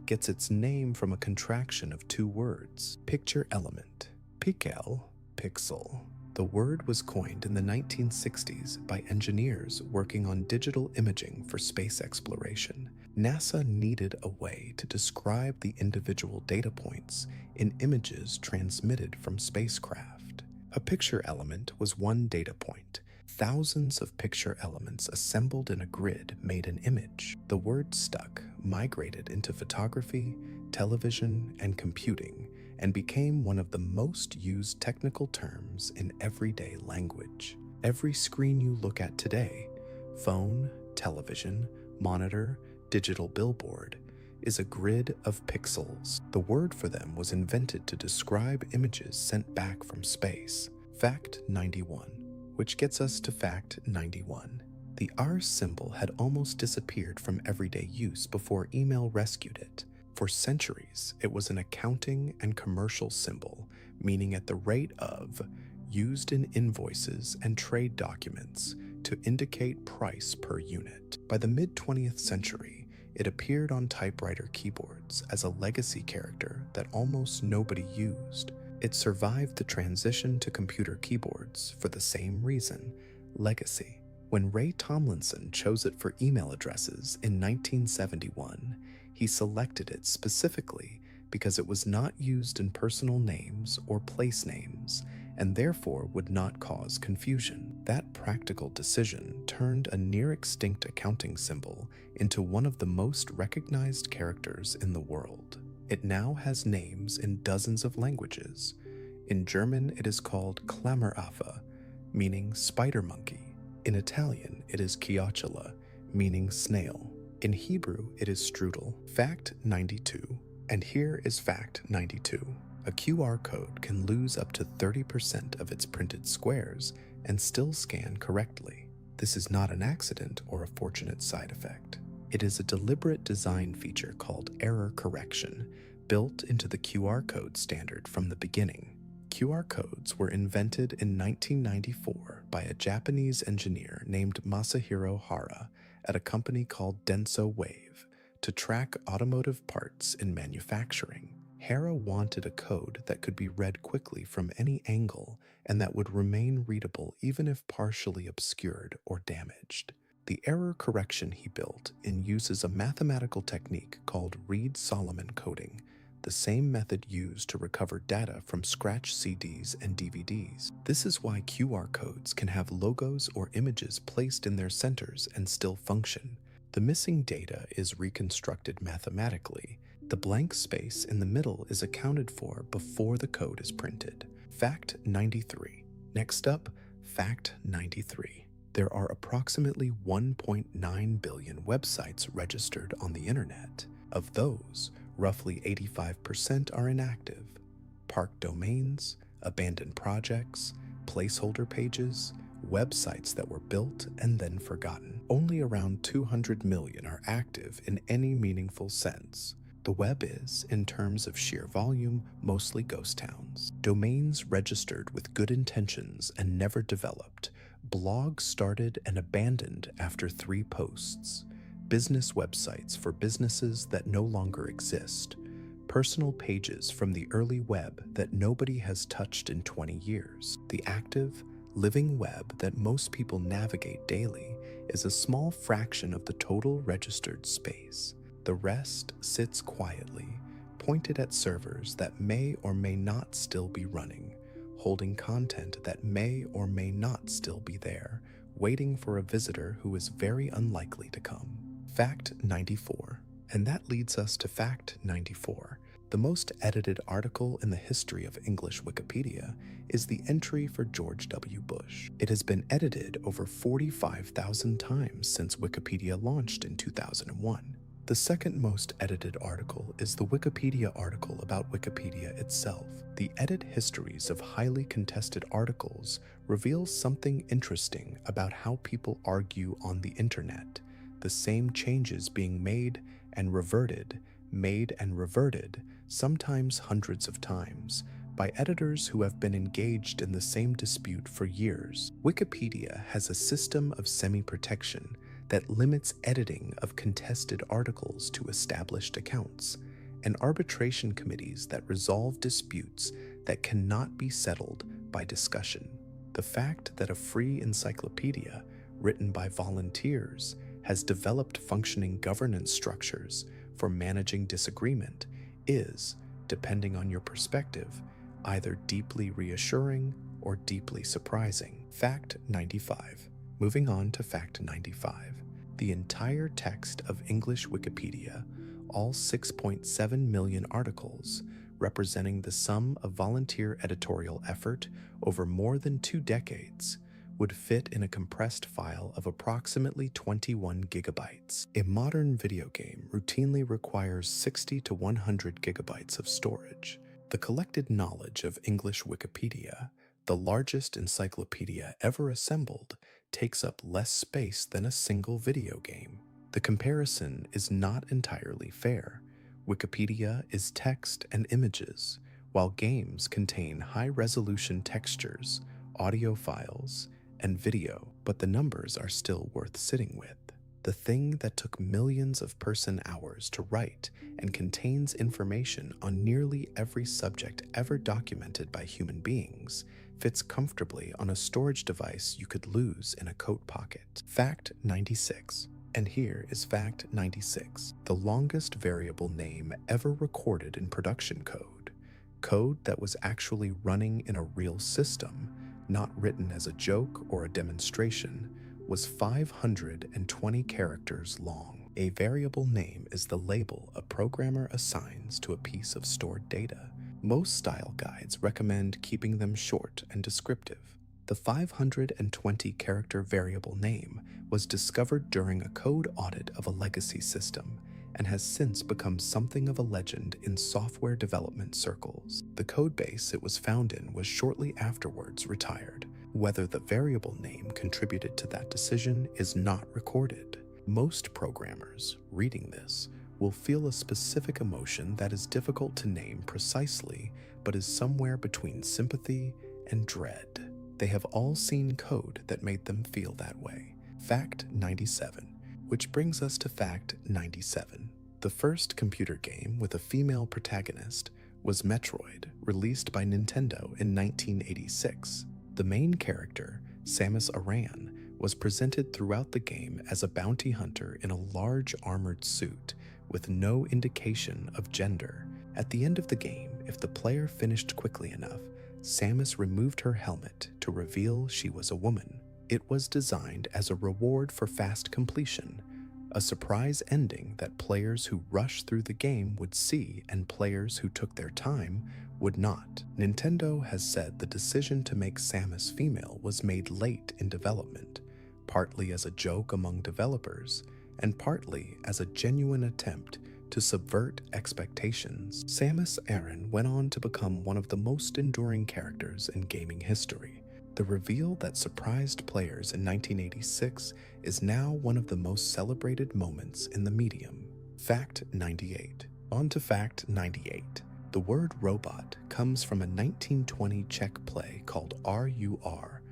Speaker 1: gets its name from a contraction of 2 words. Picture element. Pixel, pixel. The word was coined in the 1960s by engineers working on digital imaging for space exploration. NASA needed a way to describe the individual data points in images transmitted from spacecraft. A picture element was one data point. Thousands of picture elements assembled in a grid made an image. The word stuck, migrated into photography, television, and computing, and became one of the most used technical terms in everyday language. Every screen you look at today, phone, television, monitor, digital billboard, is a grid of pixels. The word for them was invented to describe images sent back from space. Fact 91. Which gets us to Fact 91. The R symbol had almost disappeared from everyday use before email rescued it. For centuries, it was an accounting and commercial symbol, meaning at the rate of, used in invoices and trade documents to indicate price per unit. By the mid-20th century, it appeared on typewriter keyboards as a legacy character that almost nobody used. It survived the transition to computer keyboards for the same reason, legacy. When Ray Tomlinson chose it for email addresses in 1971, he selected it specifically because it was not used in personal names or place names and therefore would not cause confusion. That practical decision turned a near-extinct accounting symbol into one of the most recognized characters in the world. It now has names in dozens of languages. In German, it is called Klammeraffe, meaning spider monkey. In Italian, it is Chiocciola, meaning snail. In Hebrew, it is strudel. Fact 92. And here is fact 92. A QR code can lose up to 30% of its printed squares and still scan correctly. This is not an accident or a fortunate side effect. It is a deliberate design feature called error correction, built into the QR code standard from the beginning. QR codes were invented in 1994 by a Japanese engineer named Masahiro Hara at a company called Denso Wave to track automotive parts in manufacturing. Hara wanted a code that could be read quickly from any angle and that would remain readable even if partially obscured or damaged. The error correction he built uses a mathematical technique called Reed-Solomon coding, the same method used to recover data from scratch CDs and DVDs. This is why QR codes can have logos or images placed in their centers and still function. The missing data is reconstructed mathematically. The blank space in the middle is accounted for before the code is printed. Fact 93. Next up, fact 93. There are approximately 1.9 billion websites registered on the internet. Of those, roughly 85% are inactive. Park domains, abandoned projects, placeholder pages, websites that were built and then forgotten. Only around 200 million are active in any meaningful sense. The web is, in terms of sheer volume, mostly ghost towns. Domains registered with good intentions and never developed. Blogs started and abandoned after 3 posts. Business websites for businesses that no longer exist. Personal pages from the early web that nobody has touched in 20 years. The active, living web that most people navigate daily is a small fraction of the total registered space. The rest sits quietly, pointed at servers that may or may not still be running, holding content that may or may not still be there, waiting for a visitor who is very unlikely to come. Fact 94. And that leads us to fact 94. The most edited article in the history of English Wikipedia is the entry for George W. Bush. It has been edited over 45,000 times since Wikipedia launched in 2001. The second most edited article is the Wikipedia article about Wikipedia itself. The edit histories of highly contested articles reveals something interesting about how people argue on the internet. The same changes being made and reverted, sometimes hundreds of times, by editors who have been engaged in the same dispute for years. Wikipedia has a system of semi-protection that limits editing of contested articles to established accounts, and arbitration committees that resolve disputes that cannot be settled by discussion. The fact that a free encyclopedia, written by volunteers, has developed functioning governance structures for managing disagreement is, depending on your perspective, either deeply reassuring or deeply surprising. Fact 95. Moving on to fact 95. The entire text of English Wikipedia, all 6.7 million articles, representing the sum of volunteer editorial effort over more than 2 decades, would fit in a compressed file of approximately 21 gigabytes. A modern video game routinely requires 60 to 100 gigabytes of storage. The collected knowledge of English Wikipedia, the largest encyclopedia ever assembled, takes up less space than a single video game. The comparison is not entirely fair. Wikipedia is text and images, while games contain high-resolution textures, audio files, and video, but the numbers are still worth sitting with. The thing that took millions of person-hours to write and contains information on nearly every subject ever documented by human beings fits comfortably on a storage device you could lose in a coat pocket. Fact 96. And here is fact 96, the longest variable name ever recorded in production code. Code that was actually running in a real system, not written as a joke or a demonstration, was 520 characters long. A variable name is the label a programmer assigns to a piece of stored data. Most style guides recommend keeping them short and descriptive. The 520 character variable name was discovered during a code audit of a legacy system and has since become something of a legend in software development circles. The codebase it was found in was shortly afterwards retired. Whether the variable name contributed to that decision is not recorded. Most programmers reading this will feel a specific emotion that is difficult to name precisely, but is somewhere between sympathy and dread. They have all seen code that made them feel that way. Fact 97, which brings us to fact 97. The first computer game with a female protagonist was Metroid, released by Nintendo in 1986. The main character, Samus Aran, was presented throughout the game as a bounty hunter in a large armored suit with no indication of gender. At the end of the game, if the player finished quickly enough, Samus removed her helmet to reveal she was a woman. It was designed as a reward for fast completion, a surprise ending that players who rushed through the game would see and players who took their time would not. Nintendo has said the decision to make Samus female was made late in development, partly as a joke among developers, and partly as a genuine attempt to subvert expectations. Samus Aran went on to become one of the most enduring characters in gaming history. The reveal that surprised players in 1986 is now one of the most celebrated moments in the medium. Fact 98. On to fact 98. The word robot comes from a 1920 Czech play called RUR,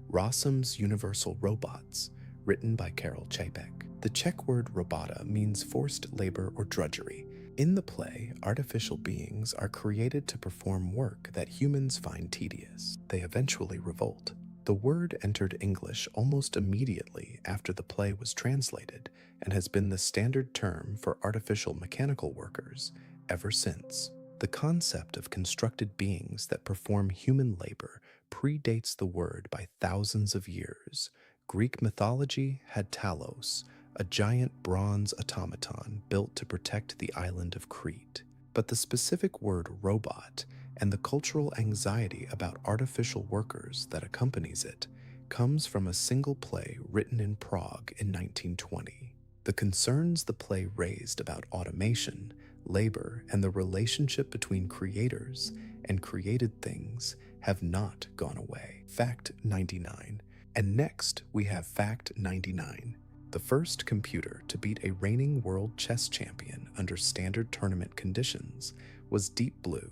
Speaker 1: Rossum's Universal Robots, written by Karel Čapek. The Czech word robota means forced labor or drudgery. In the play, artificial beings are created to perform work that humans find tedious. They eventually revolt. The word entered English almost immediately after the play was translated and has been the standard term for artificial mechanical workers ever since. The concept of constructed beings that perform human labor predates the word by thousands of years. Greek mythology had Talos, a giant bronze automaton built to protect the island of Crete. But the specific word robot and the cultural anxiety about artificial workers that accompanies it comes from a single play written in Prague in 1920. The concerns the play raised about automation, labor, and the relationship between creators and created things have not gone away. Fact 99. And next, we have fact 99. The first computer to beat a reigning world chess champion under standard tournament conditions was Deep Blue,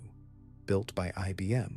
Speaker 1: built by IBM,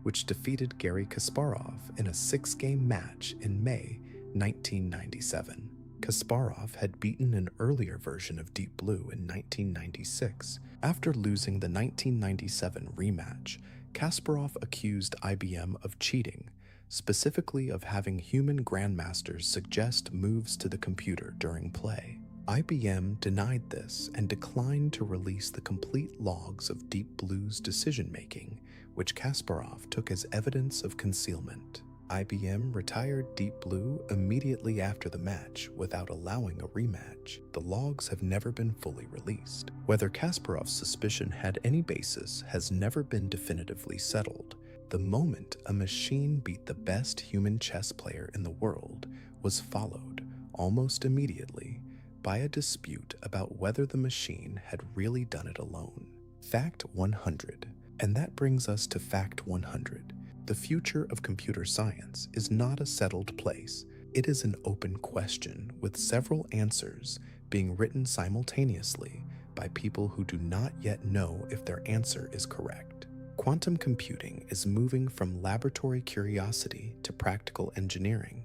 Speaker 1: which defeated Garry Kasparov in a 6-game match in May 1997. Kasparov had beaten an earlier version of Deep Blue in 1996. After losing the 1997 rematch, Kasparov accused IBM of cheating, specifically of having human grandmasters suggest moves to the computer during play. IBM denied this and declined to release the complete logs of Deep Blue's decision-making, which Kasparov took as evidence of concealment. IBM retired Deep Blue immediately after the match without allowing a rematch. The logs have never been fully released. Whether Kasparov's suspicion had any basis has never been definitively settled. The moment a machine beat the best human chess player in the world was followed, almost immediately, by a dispute about whether the machine had really done it alone. Fact 100. And that brings us to fact 100. The future of computer science is not a settled place. It is an open question with several answers being written simultaneously by people who do not yet know if their answer is correct. Quantum computing is moving from laboratory curiosity to practical engineering,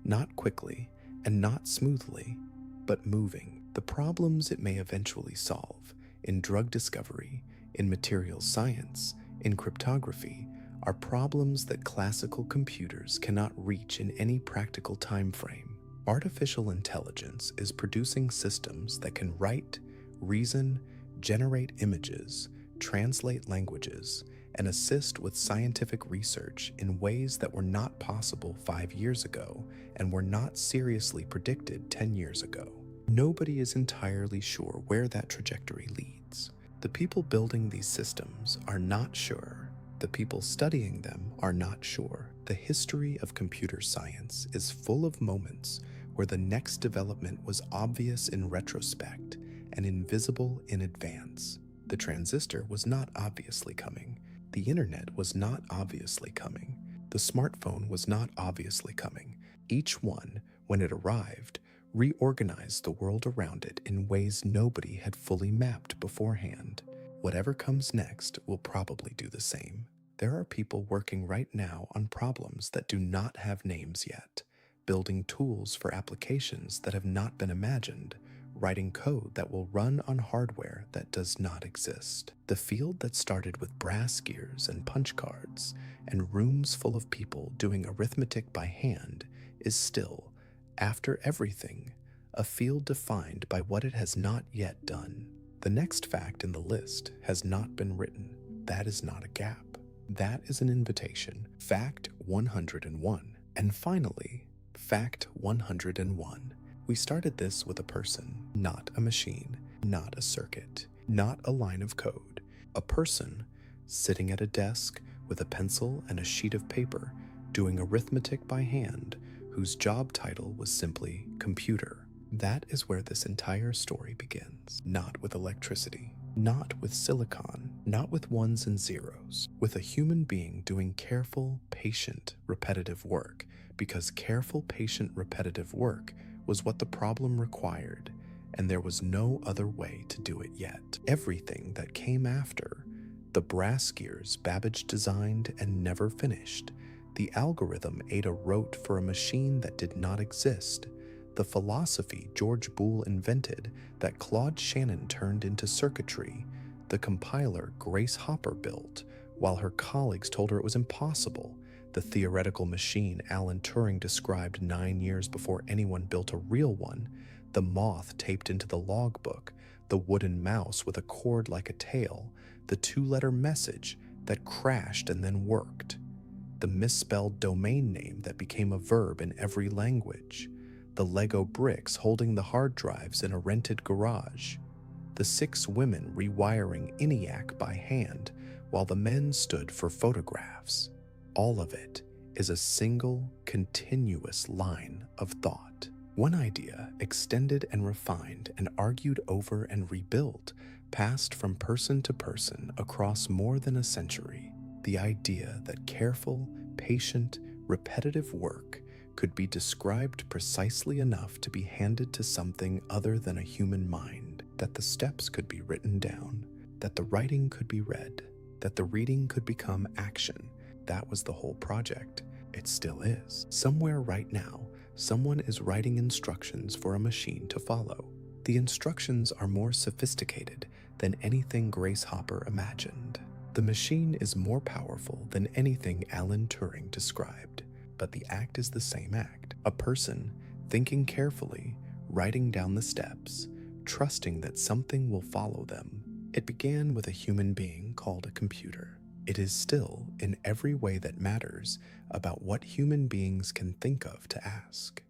Speaker 1: not quickly and not smoothly, but moving. The problems it may eventually solve in drug discovery, in materials science, in cryptography, are problems that classical computers cannot reach in any practical time frame. Artificial intelligence is producing systems that can write, reason, generate images, translate languages, and assist with scientific research in ways that were not possible 5 years ago and were not seriously predicted 10 years ago. Nobody is entirely sure where that trajectory leads. The people building these systems are not sure. The people studying them are not sure. The history of computer science is full of moments where the next development was obvious in retrospect and invisible in advance. The transistor was not obviously coming. The internet was not obviously coming. The smartphone was not obviously coming. Each one, when it arrived, reorganized the world around it in ways nobody had fully mapped beforehand. Whatever comes next will probably do the same. There are people working right now on problems that do not have names yet, building tools for applications that have not been imagined, writing code that will run on hardware that does not exist. The field that started with brass gears and punch cards and rooms full of people doing arithmetic by hand is still, after everything, a field defined by what it has not yet done. The next fact in the list has not been written. That is not a gap. That is an invitation. Fact 101. And finally, fact 101. We started this with a person, not a machine, not a circuit, not a line of code. A person sitting at a desk with a pencil and a sheet of paper doing arithmetic by hand, whose job title was simply computer. That is where this entire story begins. Not with electricity, not with silicon, not with ones and zeros, with a human being doing careful, patient, repetitive work, because careful, patient, repetitive work was what the problem required, and there was no other way to do it yet. Everything that came after, the brass gears Babbage designed and never finished, the algorithm Ada wrote for a machine that did not exist, the philosophy George Boole invented that Claude Shannon turned into circuitry, the compiler Grace Hopper built, while her colleagues told her it was impossible, the theoretical machine Alan Turing described 9 years before anyone built a real one, the moth taped into the logbook, the wooden mouse with a cord like a tail, the 2-letter message that crashed and then worked, the misspelled domain name that became a verb in every language, the Lego bricks holding the hard drives in a rented garage, the 6 women rewiring ENIAC by hand while the men stood for photographs. All of it is a single, continuous line of thought. One idea, extended and refined and argued over and rebuilt, passed from person to person across more than a century. The idea that careful, patient, repetitive work could be described precisely enough to be handed to something other than a human mind, that the steps could be written down, that the writing could be read, that the reading could become action. That was the whole project. It still is. Somewhere right now, someone is writing instructions for a machine to follow. The instructions are more sophisticated than anything Grace Hopper imagined. The machine is more powerful than anything Alan Turing described. But the act is the same act. A person thinking carefully, writing down the steps, trusting that something will follow them. It began with a human being called a computer. It is still, in every way that matters, about what human beings can think of to ask.